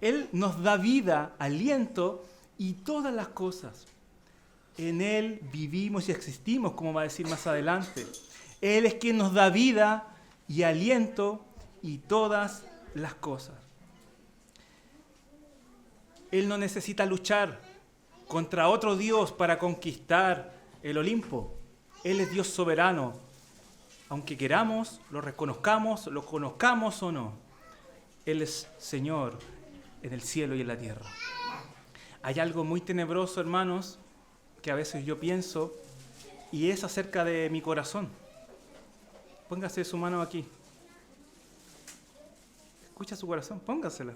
Él nos da vida, aliento y todas las cosas. En Él vivimos y existimos, como va a decir más adelante. Él es quien nos da vida y aliento y todas las cosas. Él no necesita luchar contra otro Dios para conquistar el Olimpo. Él es Dios soberano. Aunque queramos, lo reconozcamos, lo conozcamos o no. Él es Señor en el cielo y en la tierra. Hay algo muy tenebroso, hermanos, que a veces yo pienso, y es acerca de mi corazón. Póngase su mano aquí. Escucha su corazón, póngasela.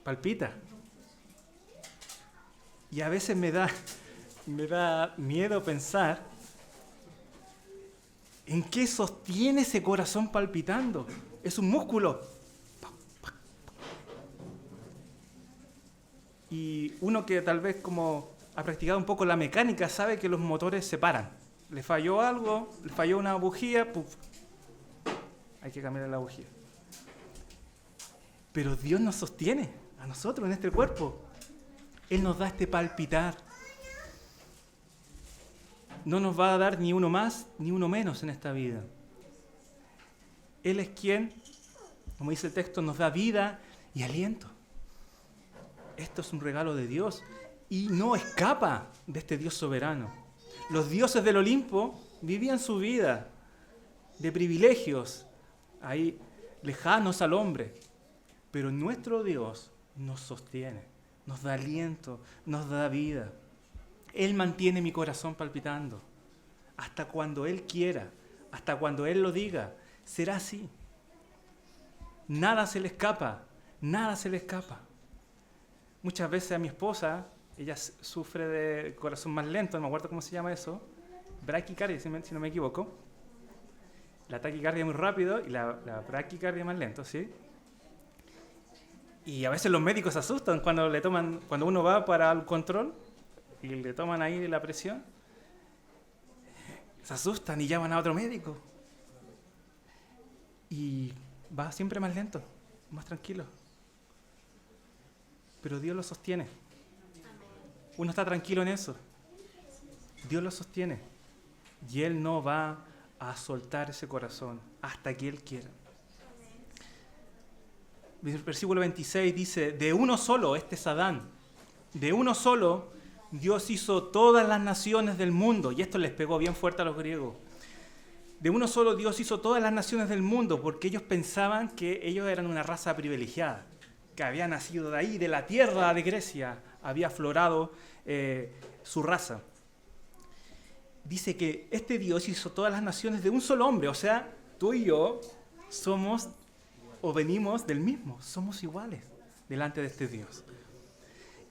Palpita. Y a veces me da miedo pensar en qué sostiene ese corazón palpitando. Es un músculo. Y uno que tal vez como ha practicado un poco la mecánica sabe que los motores se paran. Le falló algo, le falló una bujía, ¡puf! Hay que cambiar la bujía. Pero Dios nos sostiene a nosotros en este cuerpo. Él nos da este palpitar. No nos va a dar ni uno más ni uno menos en esta vida. Él es quien, como dice el texto, nos da vida y aliento. Esto es un regalo de Dios y no escapa de este Dios soberano. Los dioses del Olimpo vivían su vida de privilegios, ahí lejanos al hombre. Pero nuestro Dios nos sostiene, nos da aliento, nos da vida. Él mantiene mi corazón palpitando. Hasta cuando Él quiera, hasta cuando Él lo diga, será así. Nada se le escapa, nada se le escapa. Muchas veces a mi esposa, ella sufre de corazón más lento, no me acuerdo cómo se llama eso, braquicardia, si no me equivoco. La taquicardia muy rápido y la braquicardia más lento, ¿sí? Y a veces los médicos se asustan cuando uno va para el control y le toman ahí la presión. Se asustan y llaman a otro médico. Y va siempre más lento, más tranquilo. Pero Dios lo sostiene. Uno está tranquilo en eso. Dios lo sostiene. Y Él no va a soltar ese corazón hasta que Él quiera. El versículo 26 dice, de uno solo, este es Adán, de uno solo Dios hizo todas las naciones del mundo. Y esto les pegó bien fuerte a los griegos. De uno solo Dios hizo todas las naciones del mundo porque ellos pensaban que ellos eran una raza privilegiada, que había nacido de ahí, de la tierra de Grecia, había aflorado su raza. Dice que este Dios hizo todas las naciones de un solo hombre, o sea, tú y yo somos o venimos del mismo, somos iguales delante de este Dios.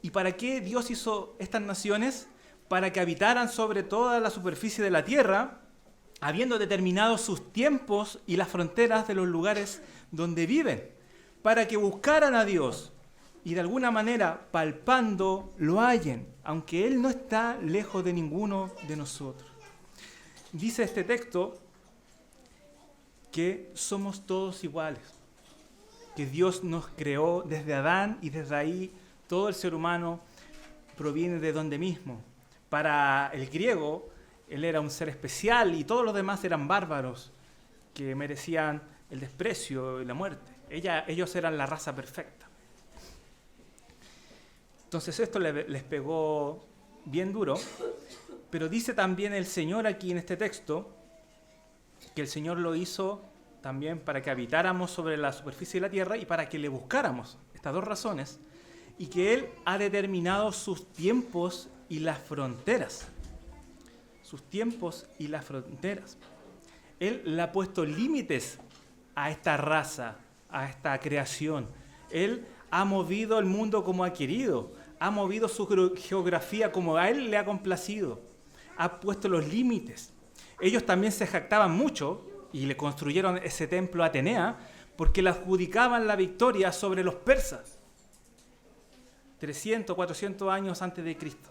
¿Y para qué Dios hizo estas naciones? Para que habitaran sobre toda la superficie de la tierra, habiendo determinado sus tiempos y las fronteras de los lugares donde viven, para que buscaran a Dios y de alguna manera, palpando, lo hallen, aunque Él no está lejos de ninguno de nosotros. Dice este texto que somos todos iguales, que Dios nos creó desde Adán y desde ahí todo el ser humano proviene de donde mismo. Para el griego, él era un ser especial y todos los demás eran bárbaros que merecían el desprecio y la muerte. Ellos eran la raza perfecta. Entonces esto les pegó bien duro, pero dice también el Señor aquí en este texto que el Señor lo hizo también para que habitáramos sobre la superficie de la tierra y para que le buscáramos, estas dos razones, y que Él ha determinado sus tiempos y las fronteras. Sus tiempos y las fronteras. Él le ha puesto límites a esta raza, a esta creación. Él ha movido el mundo como ha querido, ha movido su geografía como a Él le ha complacido, ha puesto los límites. Ellos también se jactaban mucho y le construyeron ese templo a Atenea porque le adjudicaban la victoria sobre los persas 300, 400 años antes de Cristo.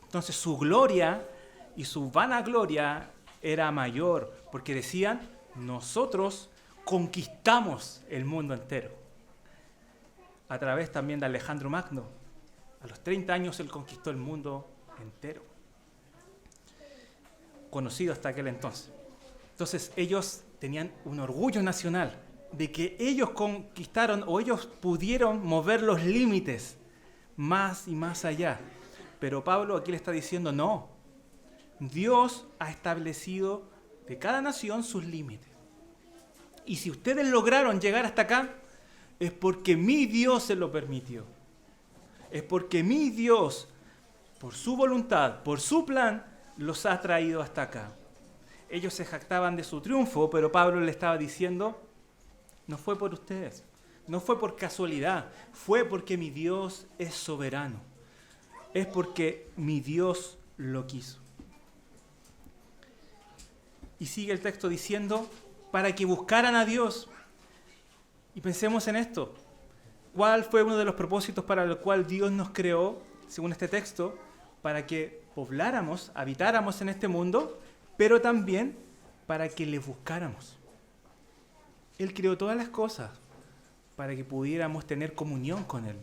Entonces su gloria y su vanagloria era mayor porque decían, nosotros conquistamos el mundo entero. A través también de Alejandro Magno. A los 30 años él conquistó el mundo entero. Conocido hasta aquel entonces. Entonces ellos tenían un orgullo nacional de que ellos conquistaron o ellos pudieron mover los límites más y más allá. Pero Pablo aquí le está diciendo, no. Dios ha establecido de cada nación sus límites. Y si ustedes lograron llegar hasta acá, es porque mi Dios se lo permitió. Es porque mi Dios, por su voluntad, por su plan, los ha traído hasta acá. Ellos se jactaban de su triunfo, pero Pablo le estaba diciendo, no fue por ustedes, no fue por casualidad, fue porque mi Dios es soberano. Es porque mi Dios lo quiso. Y sigue el texto diciendo, para que buscaran a Dios. Y pensemos en esto. ¿Cuál fue uno de los propósitos para el cual Dios nos creó, según este texto? Para que pobláramos, habitáramos en este mundo, pero también para que le buscáramos. Él creó todas las cosas para que pudiéramos tener comunión con Él.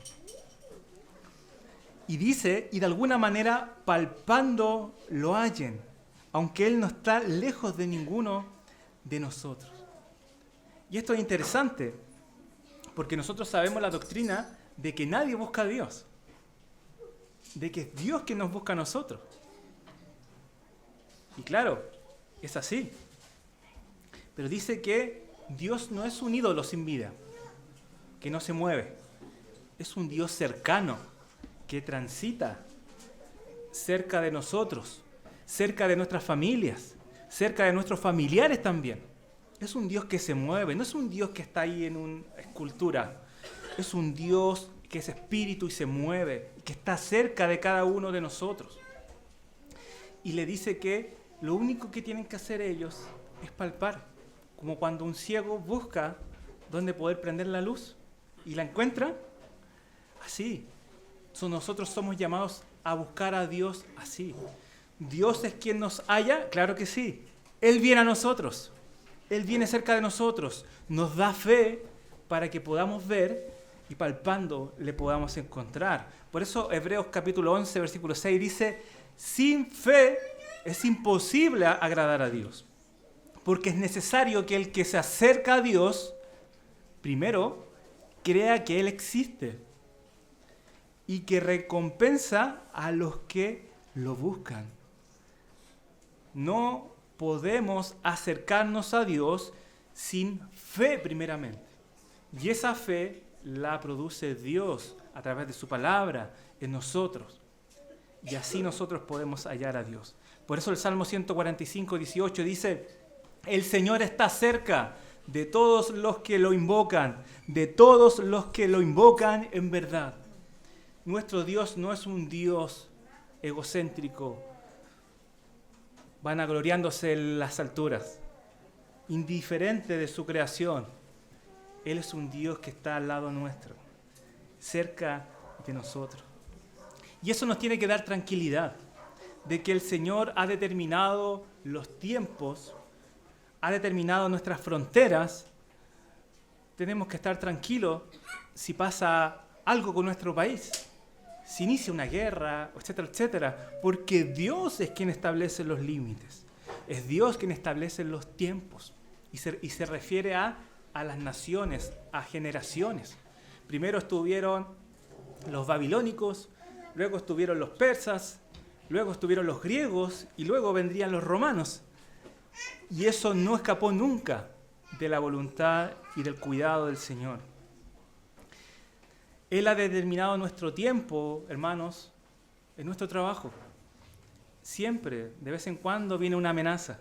Y dice, y de alguna manera palpando lo hallen, aunque Él no está lejos de ninguno de nosotros. Y esto es interesante, porque nosotros sabemos la doctrina de que nadie busca a Dios, de que es Dios quien nos busca a nosotros. Y claro, es así. Pero dice que Dios no es un ídolo sin vida, que no se mueve. Es un Dios cercano, que transita cerca de nosotros, cerca de nuestras familias, cerca de nuestros familiares también. Es un Dios que se mueve, no es un Dios que está ahí en una escultura. Es un Dios que es espíritu y se mueve, que está cerca de cada uno de nosotros. Y le dice que lo único que tienen que hacer ellos es palpar, como cuando un ciego busca dónde poder prender la luz y la encuentra. Así, nosotros somos llamados a buscar a Dios así. ¿Dios es quien nos halla? Claro que sí. Él viene a nosotros. Él viene cerca de nosotros. Nos da fe para que podamos ver y palpando le podamos encontrar. Por eso Hebreos capítulo 11, versículo 6 dice, sin fe es imposible agradar a Dios. Porque es necesario que el que se acerca a Dios, primero, crea que Él existe y que recompensa a los que lo buscan. No podemos acercarnos a Dios sin fe primeramente. Y esa fe la produce Dios a través de su palabra en nosotros. Y así nosotros podemos hallar a Dios. Por eso el Salmo 145, 18 dice, el Señor está cerca de todos los que lo invocan, de todos los que lo invocan en verdad. Nuestro Dios no es un Dios egocéntrico, vanagloriándose en las alturas, indiferente de su creación. Él es un Dios que está al lado nuestro, cerca de nosotros. Y eso nos tiene que dar tranquilidad, de que el Señor ha determinado los tiempos, ha determinado nuestras fronteras. Tenemos que estar tranquilos si pasa algo con nuestro país, si inicia una guerra, etcétera, etcétera, porque Dios es quien establece los límites. Es Dios quien establece los tiempos y se refiere a las naciones, a generaciones. Primero estuvieron los babilónicos, luego estuvieron los persas, luego estuvieron los griegos y luego vendrían los romanos. Y eso no escapó nunca de la voluntad y del cuidado del Señor. Él ha determinado nuestro tiempo, hermanos, en nuestro trabajo. Siempre, de vez en cuando, viene una amenaza.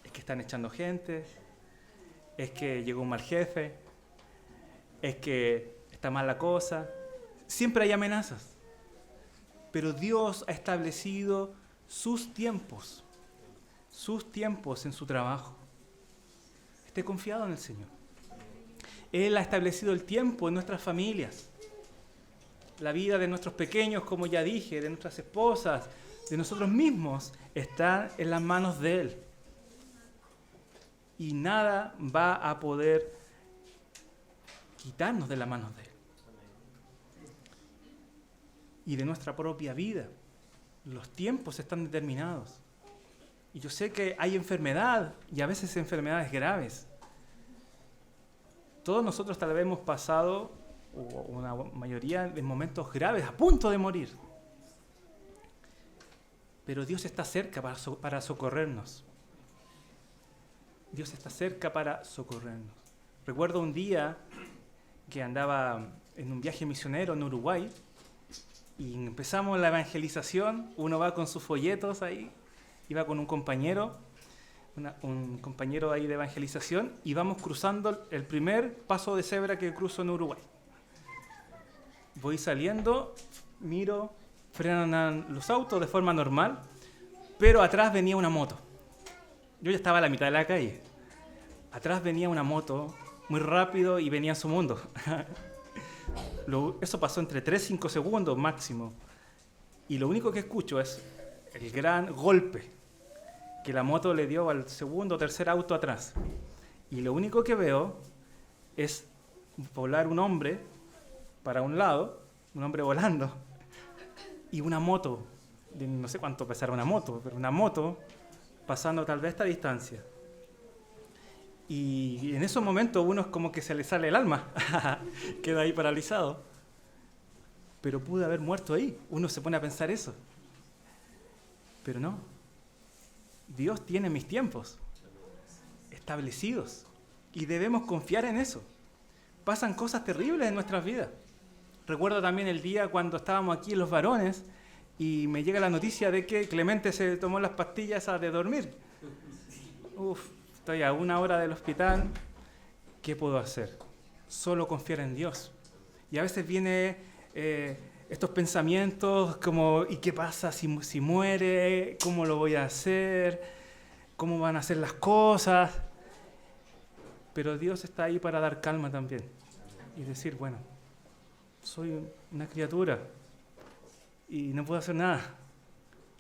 Es que están echando gente, es que llegó un mal jefe, es que está mal la cosa. Siempre hay amenazas. Pero Dios ha establecido sus tiempos en su trabajo. Esté confiado en el Señor. Él ha establecido el tiempo en nuestras familias. La vida de nuestros pequeños, como ya dije, de nuestras esposas, de nosotros mismos, está en las manos de Él. Y nada va a poder quitarnos de las manos de Él. Y de nuestra propia vida. Los tiempos están determinados. Y yo sé que hay enfermedad, y a veces enfermedades graves. Todos nosotros tal vez hemos pasado, o una mayoría, de momentos graves, a punto de morir. Pero Dios está cerca para socorrernos. Dios está cerca para socorrernos. Recuerdo un día que andaba en un viaje misionero en Uruguay, y empezamos la evangelización. Uno va con sus folletos ahí, iba con un compañero, un compañero ahí de evangelización, y vamos cruzando el primer paso de cebra que cruzo en Uruguay. Voy saliendo, miro, frenan los autos de forma normal, pero atrás venía una moto. Yo ya estaba a la mitad de la calle. Atrás venía una moto muy rápido y venía en su mundo. Eso pasó entre 3 y 5 segundos máximo. Y lo único que escucho es el gran golpe que la moto le dio al segundo o tercer auto atrás. Y lo único que veo es volar un hombre para un lado, un hombre volando, y una moto, no sé cuánto pesará una moto, pero una moto pasando tal vez esta distancia. Y en esos momentos uno es como que se le sale el alma, queda ahí paralizado. Pero pude haber muerto ahí, uno se pone a pensar eso. Pero no, Dios tiene mis tiempos establecidos y debemos confiar en eso. Pasan cosas terribles en nuestras vidas. Recuerdo también el día cuando estábamos aquí Los Varones y me llega la noticia de que Clemente se tomó las pastillas esas de dormir. Estoy a 1 hora del hospital. ¿Qué puedo hacer? Solo confiar en Dios. Y a veces viene estos pensamientos como, ¿y qué pasa si muere? ¿Cómo lo voy a hacer? ¿Cómo van a ser las cosas? Pero Dios está ahí para dar calma también. Y decir, bueno, soy una criatura y no puedo hacer nada.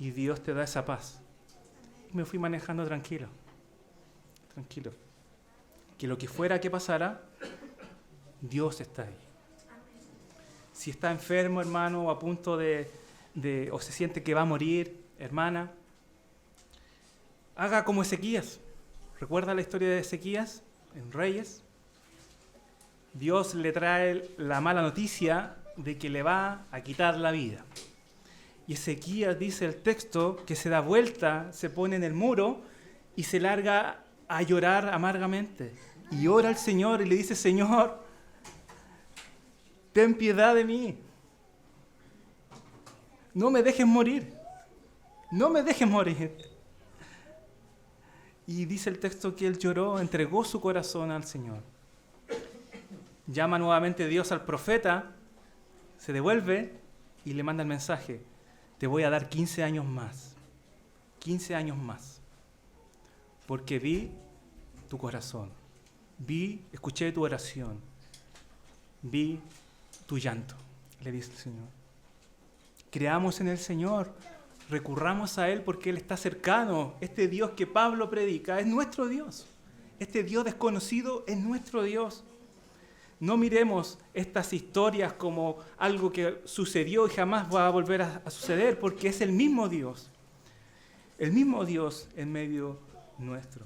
Y Dios te da esa paz. Y me fui manejando tranquilo. Que lo que fuera que pasara, Dios está ahí. Si está enfermo, hermano, o a punto o se siente que va a morir, hermana, haga como Ezequías. ¿Recuerda la historia de Ezequías en Reyes? Dios le trae la mala noticia de que le va a quitar la vida. Y Ezequías, dice el texto, que se da vuelta, se pone en el muro y se larga a llorar amargamente. Y ora al Señor y le dice, Señor, ten piedad de mí. No me dejes morir. No me dejes morir. Y dice el texto que él lloró, entregó su corazón al Señor. Llama nuevamente Dios al profeta, se devuelve y le manda el mensaje. Te voy a dar 15 años más. 15 años más. Porque vi tu corazón. escuché tu oración, vi tu llanto, le dice el Señor. Creamos en el Señor, recurramos a Él porque Él está cercano. Este Dios que Pablo predica es nuestro Dios. Este Dios desconocido es nuestro Dios. No miremos estas historias como algo que sucedió y jamás va a volver a suceder, porque es el mismo Dios en medio nuestro.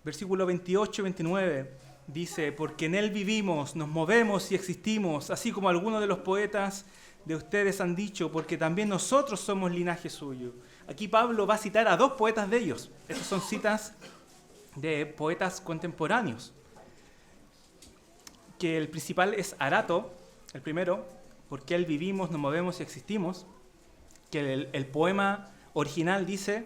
Versículo 28 y 29 dice, porque en Él vivimos, nos movemos y existimos, así como algunos de los poetas de ustedes han dicho, porque también nosotros somos linaje suyo. Aquí Pablo va a citar a dos poetas de ellos. Estas son citas de poetas contemporáneos. Que el principal es Arato, el primero, porque Él vivimos, nos movemos y existimos. Que el poema original dice,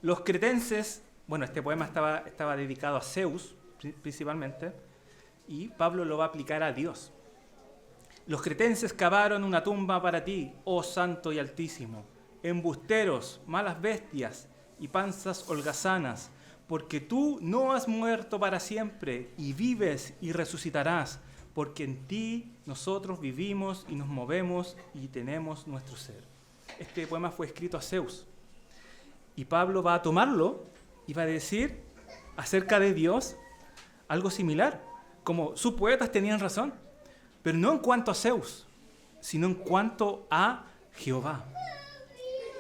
los cretenses, bueno, este poema estaba dedicado a Zeus principalmente, y Pablo lo va a aplicar a Dios. Los cretenses cavaron una tumba para ti, oh santo y altísimo, embusteros, malas bestias y panzas holgazanas, porque tú no has muerto para siempre, y vives y resucitarás, porque en ti nosotros vivimos y nos movemos y tenemos nuestro ser. Este poema fue escrito a Zeus. Y Pablo va a tomarlo y va a decir acerca de Dios algo similar, como sus poetas tenían razón, pero no en cuanto a Zeus, sino en cuanto a Jehová.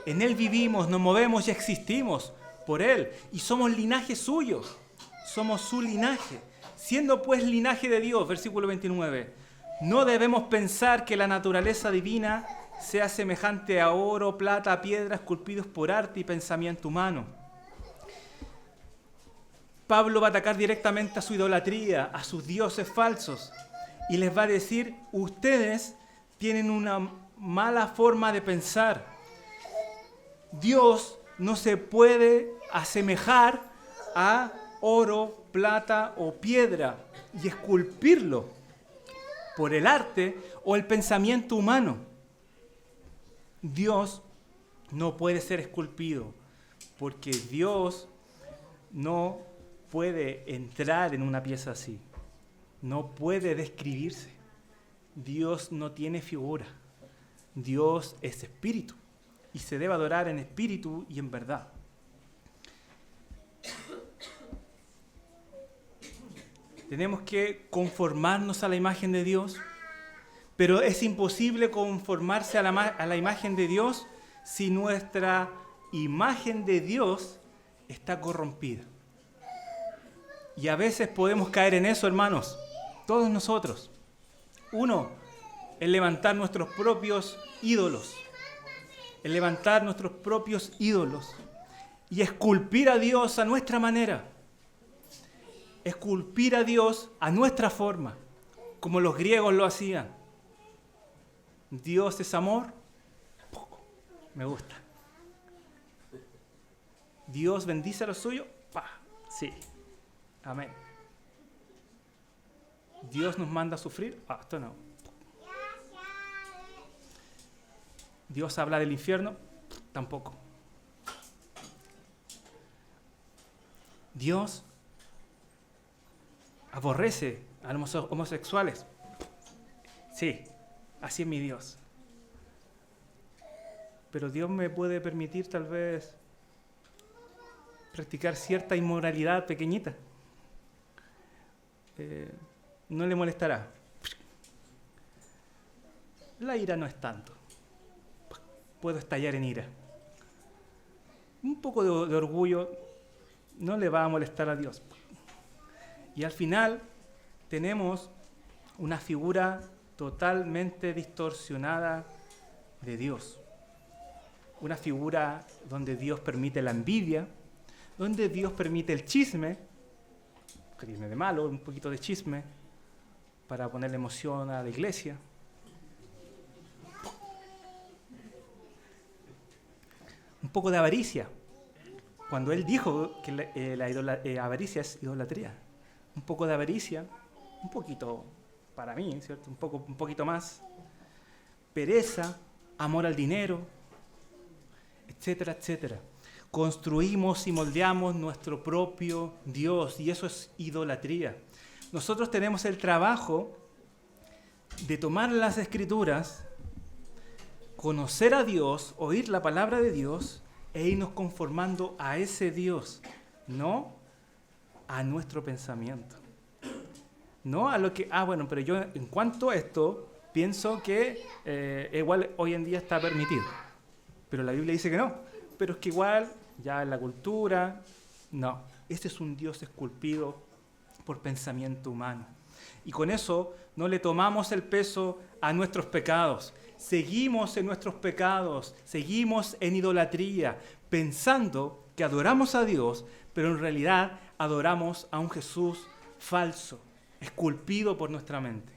En Él vivimos, nos movemos y existimos por Él, y somos linaje suyo, somos su linaje. Siendo pues linaje de Dios, versículo 29, no debemos pensar que la naturaleza divina sea semejante a oro, plata, piedra, esculpidos por arte y pensamiento humano. Pablo va a atacar directamente a su idolatría, a sus dioses falsos, y les va a decir, ustedes tienen una mala forma de pensar. Dios no se puede asemejar a oro, plata o piedra y esculpirlo por el arte o el pensamiento humano. Dios no puede ser esculpido porque Dios no puede entrar en una pieza así. No puede describirse. Dios no tiene figura. Dios es espíritu y se debe adorar en espíritu y en verdad. Tenemos que conformarnos a la imagen de Dios, pero es imposible conformarse a la imagen de Dios si nuestra imagen de Dios está corrompida. Y a veces podemos caer en eso, hermanos, todos nosotros. Uno, el levantar nuestros propios ídolos. El levantar nuestros propios ídolos y esculpir a Dios a nuestra manera. Esculpir a Dios a nuestra forma, como los griegos lo hacían. Dios es amor, poco, me gusta. Dios bendice a los suyos, sí, amén. Dios nos manda a sufrir, esto no. Dios habla del infierno, tampoco. Dios aborrece a los homosexuales. Sí, así es mi Dios. Pero Dios me puede permitir tal vez practicar cierta inmoralidad pequeñita. No le molestará. La ira no es tanto. Puedo estallar en ira. Un poco de orgullo no le va a molestar a Dios. Y al final tenemos una figura totalmente distorsionada de Dios. Una figura donde Dios permite la envidia, donde Dios permite el chisme, que tiene de malo, un poquito de chisme, para ponerle emoción a la iglesia. Un poco de avaricia, cuando Él dijo que la avaricia es idolatría. Un poco de avaricia, un poquito para mí, ¿cierto? Un poquito más. Pereza, amor al dinero, etcétera, etcétera. construimos y moldeamos nuestro propio Dios, y eso es idolatría. Nosotros tenemos el trabajo de tomar las Escrituras, conocer a Dios, oír la palabra de Dios e irnos conformando a ese Dios, no a nuestro pensamiento. No a lo que, bueno, pero yo en cuanto a esto, pienso que igual hoy en día está permitido. Pero la Biblia dice que no. Pero es que igual, ya en la cultura, no. Este es un Dios esculpido por pensamiento humano. Y con eso no le tomamos el peso a nuestros pecados. Seguimos en nuestros pecados, seguimos en idolatría, pensando que adoramos a Dios, pero en realidad adoramos a un Jesús falso, esculpido por nuestra mente.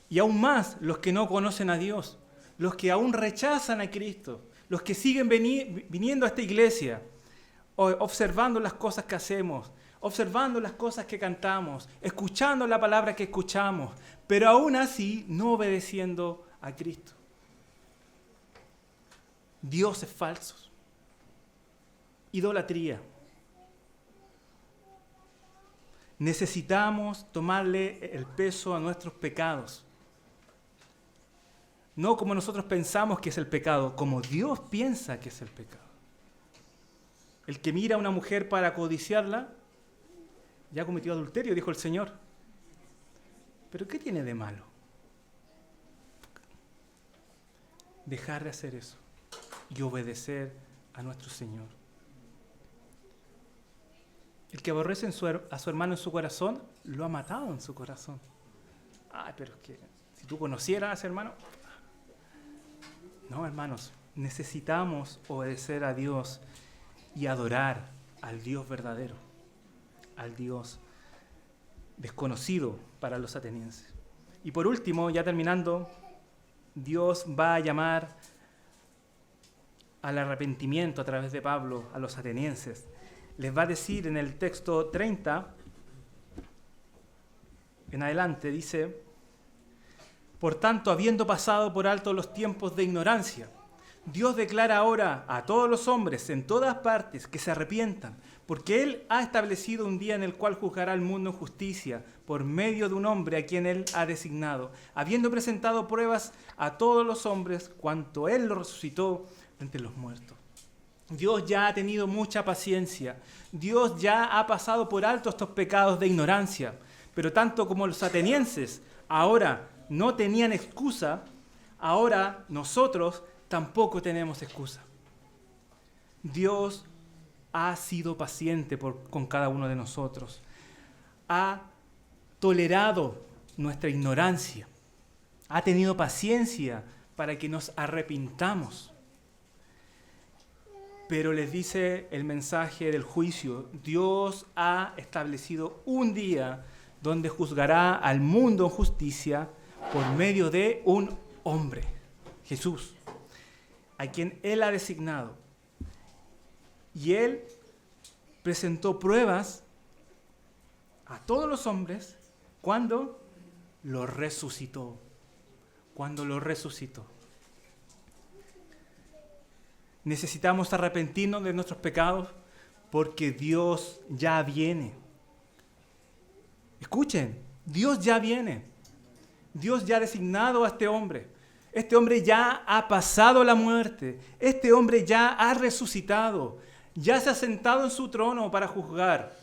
Y aún más los que no conocen a Dios, los que aún rechazan a Cristo, los que siguen viniendo a esta iglesia, observando las cosas que hacemos, observando las cosas que cantamos, escuchando la palabra que escuchamos, pero aún así no obedeciendo a Cristo. Dioses falsos, idolatría. Necesitamos tomarle el peso a nuestros pecados. No como nosotros pensamos que es el pecado, como Dios piensa que es el pecado. El que mira a una mujer para codiciarla, ya cometió adulterio, dijo el Señor. ¿Pero qué tiene de malo? Dejar de hacer eso y obedecer a nuestro Señor. El que aborrece a su hermano en su corazón, lo ha matado en su corazón. Pero es que si tú conocieras a ese hermano... No, hermanos, necesitamos obedecer a Dios y adorar al Dios verdadero, al Dios desconocido para los atenienses. Y por último, ya terminando, Dios va a llamar al arrepentimiento a través de Pablo a los atenienses. Les va a decir en el texto 30, en adelante, dice: por tanto, habiendo pasado por alto los tiempos de ignorancia, Dios declara ahora a todos los hombres en todas partes que se arrepientan, porque Él ha establecido un día en el cual juzgará al mundo en justicia por medio de un hombre a quien Él ha designado, habiendo presentado pruebas a todos los hombres cuanto Él lo resucitó de entre los muertos. Dios ya ha tenido mucha paciencia. Dios ya ha pasado por alto estos pecados de ignorancia, pero tanto como los atenienses ahora no tenían excusa, ahora nosotros tampoco tenemos excusa. Dios ha sido paciente con cada uno de nosotros. Ha tolerado nuestra ignorancia. Ha tenido paciencia para que nos arrepintamos. Pero les dice el mensaje del juicio: Dios ha establecido un día donde juzgará al mundo en justicia por medio de un hombre, Jesús, a quien Él ha designado. Y Él presentó pruebas a todos los hombres cuando lo resucitó. Cuando lo resucitó. Necesitamos arrepentirnos de nuestros pecados porque Dios ya viene. Escuchen, Dios ya viene. Dios ya ha designado a este hombre. Este hombre ya ha pasado la muerte. Este hombre ya ha resucitado. Ya se ha sentado en su trono para juzgar,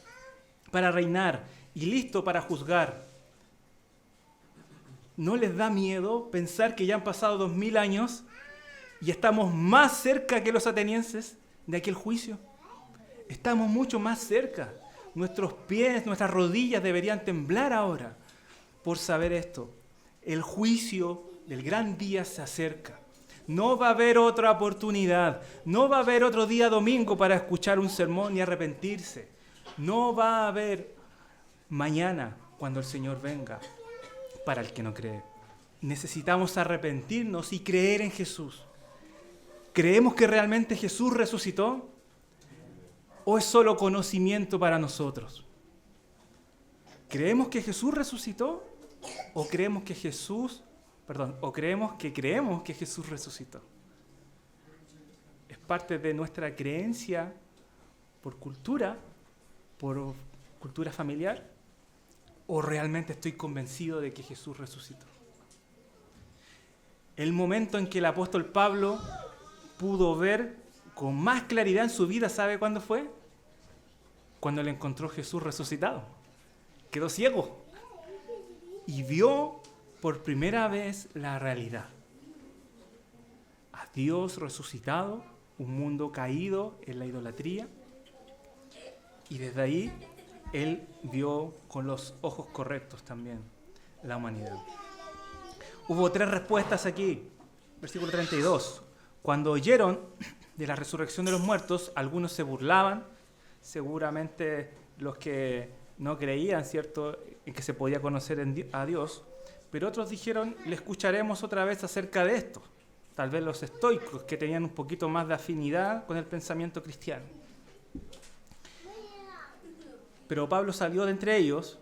para reinar y listo para juzgar. ¿No les da miedo pensar que ya han pasado 2000 años y estamos más cerca que los atenienses de aquel juicio? Estamos mucho más cerca. Nuestros pies, nuestras rodillas deberían temblar ahora por saber esto. El juicio del gran día se acerca. No va a haber otra oportunidad. No va a haber otro día domingo para escuchar un sermón y arrepentirse. No va a haber mañana cuando el Señor venga para el que no cree. Necesitamos arrepentirnos y creer en Jesús. ¿Creemos que realmente Jesús resucitó? ¿O es solo conocimiento para nosotros? ¿Creemos que Jesús resucitó? ¿O creemos que creemos que Jesús resucitó? parte de nuestra creencia por cultura familiar, o realmente estoy convencido de que Jesús resucitó. El momento en que el apóstol Pablo pudo ver con más claridad en su vida, ¿sabe cuándo fue? Cuando le encontró Jesús resucitado. Quedó ciego y vio por primera vez la realidad. A Dios resucitado, un mundo caído en la idolatría, y desde ahí él vio con los ojos correctos también la humanidad. Hubo 3 respuestas aquí. Versículo 32. Cuando oyeron de la resurrección de los muertos, algunos se burlaban, seguramente los que no creían, ¿cierto?, en que se podía conocer a Dios, pero otros dijeron, le escucharemos otra vez acerca de esto. Tal vez los estoicos, que tenían un poquito más de afinidad con el pensamiento cristiano. Pero Pablo salió de entre ellos,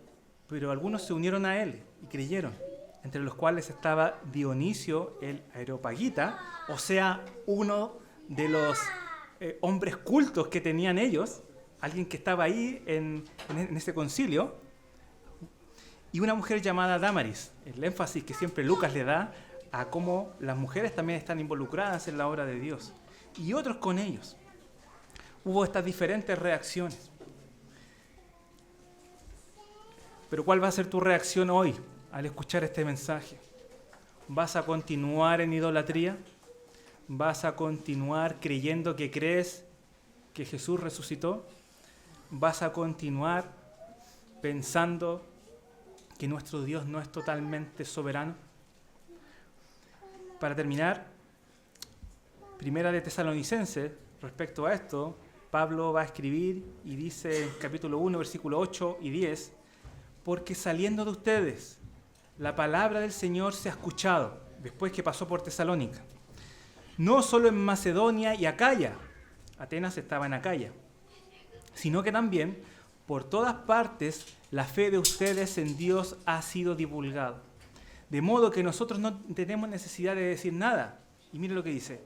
pero algunos se unieron a él y creyeron, entre los cuales estaba Dionisio el Areopagita, o sea, uno de los hombres cultos que tenían ellos, alguien que estaba ahí en ese concilio, y una mujer llamada Dámaris, el énfasis que siempre Lucas le da a cómo las mujeres también están involucradas en la obra de Dios, y otros con ellos. Hubo estas diferentes reacciones. Pero ¿cuál va a ser tu reacción hoy al escuchar este mensaje? ¿Vas a continuar en idolatría? ¿Vas a continuar creyendo que crees que Jesús resucitó? ¿Vas a continuar pensando que nuestro Dios no es totalmente soberano? Para terminar, Primera de Tesalonicenses, respecto a esto, Pablo va a escribir y dice en capítulo 1, versículo 8 y 10, porque saliendo de ustedes, la palabra del Señor se ha escuchado, después que pasó por Tesalónica, no solo en Macedonia y Acaya, Atenas estaba en Acaya, sino que también por todas partes la fe de ustedes en Dios ha sido divulgada. De modo que nosotros no tenemos necesidad de decir nada. Y mire lo que dice,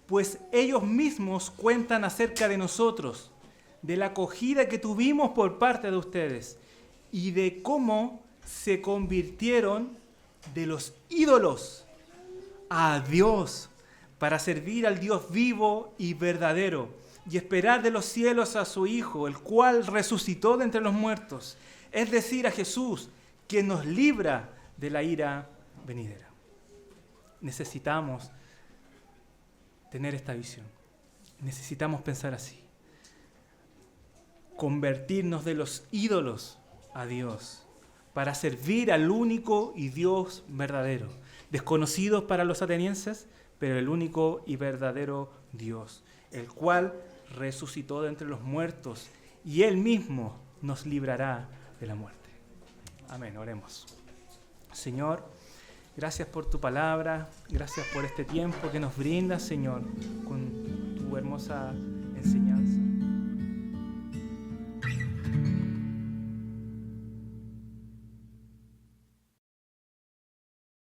pues ellos mismos cuentan acerca de nosotros, de la acogida que tuvimos por parte de ustedes, y de cómo se convirtieron de los ídolos a Dios para servir al Dios vivo y verdadero y esperar de los cielos a su Hijo, el cual resucitó de entre los muertos, es decir, a Jesús, quien nos libra de la ira venidera. Necesitamos tener esta visión. Necesitamos pensar así. Convertirnos de los ídolos a Dios, para servir al único y Dios verdadero, desconocidos para los atenienses, pero el único y verdadero Dios, el cual resucitó de entre los muertos y Él mismo nos librará de la muerte. Amén, oremos. Señor, gracias por tu palabra, gracias por este tiempo que nos brindas, Señor, con tu hermosa enseñanza.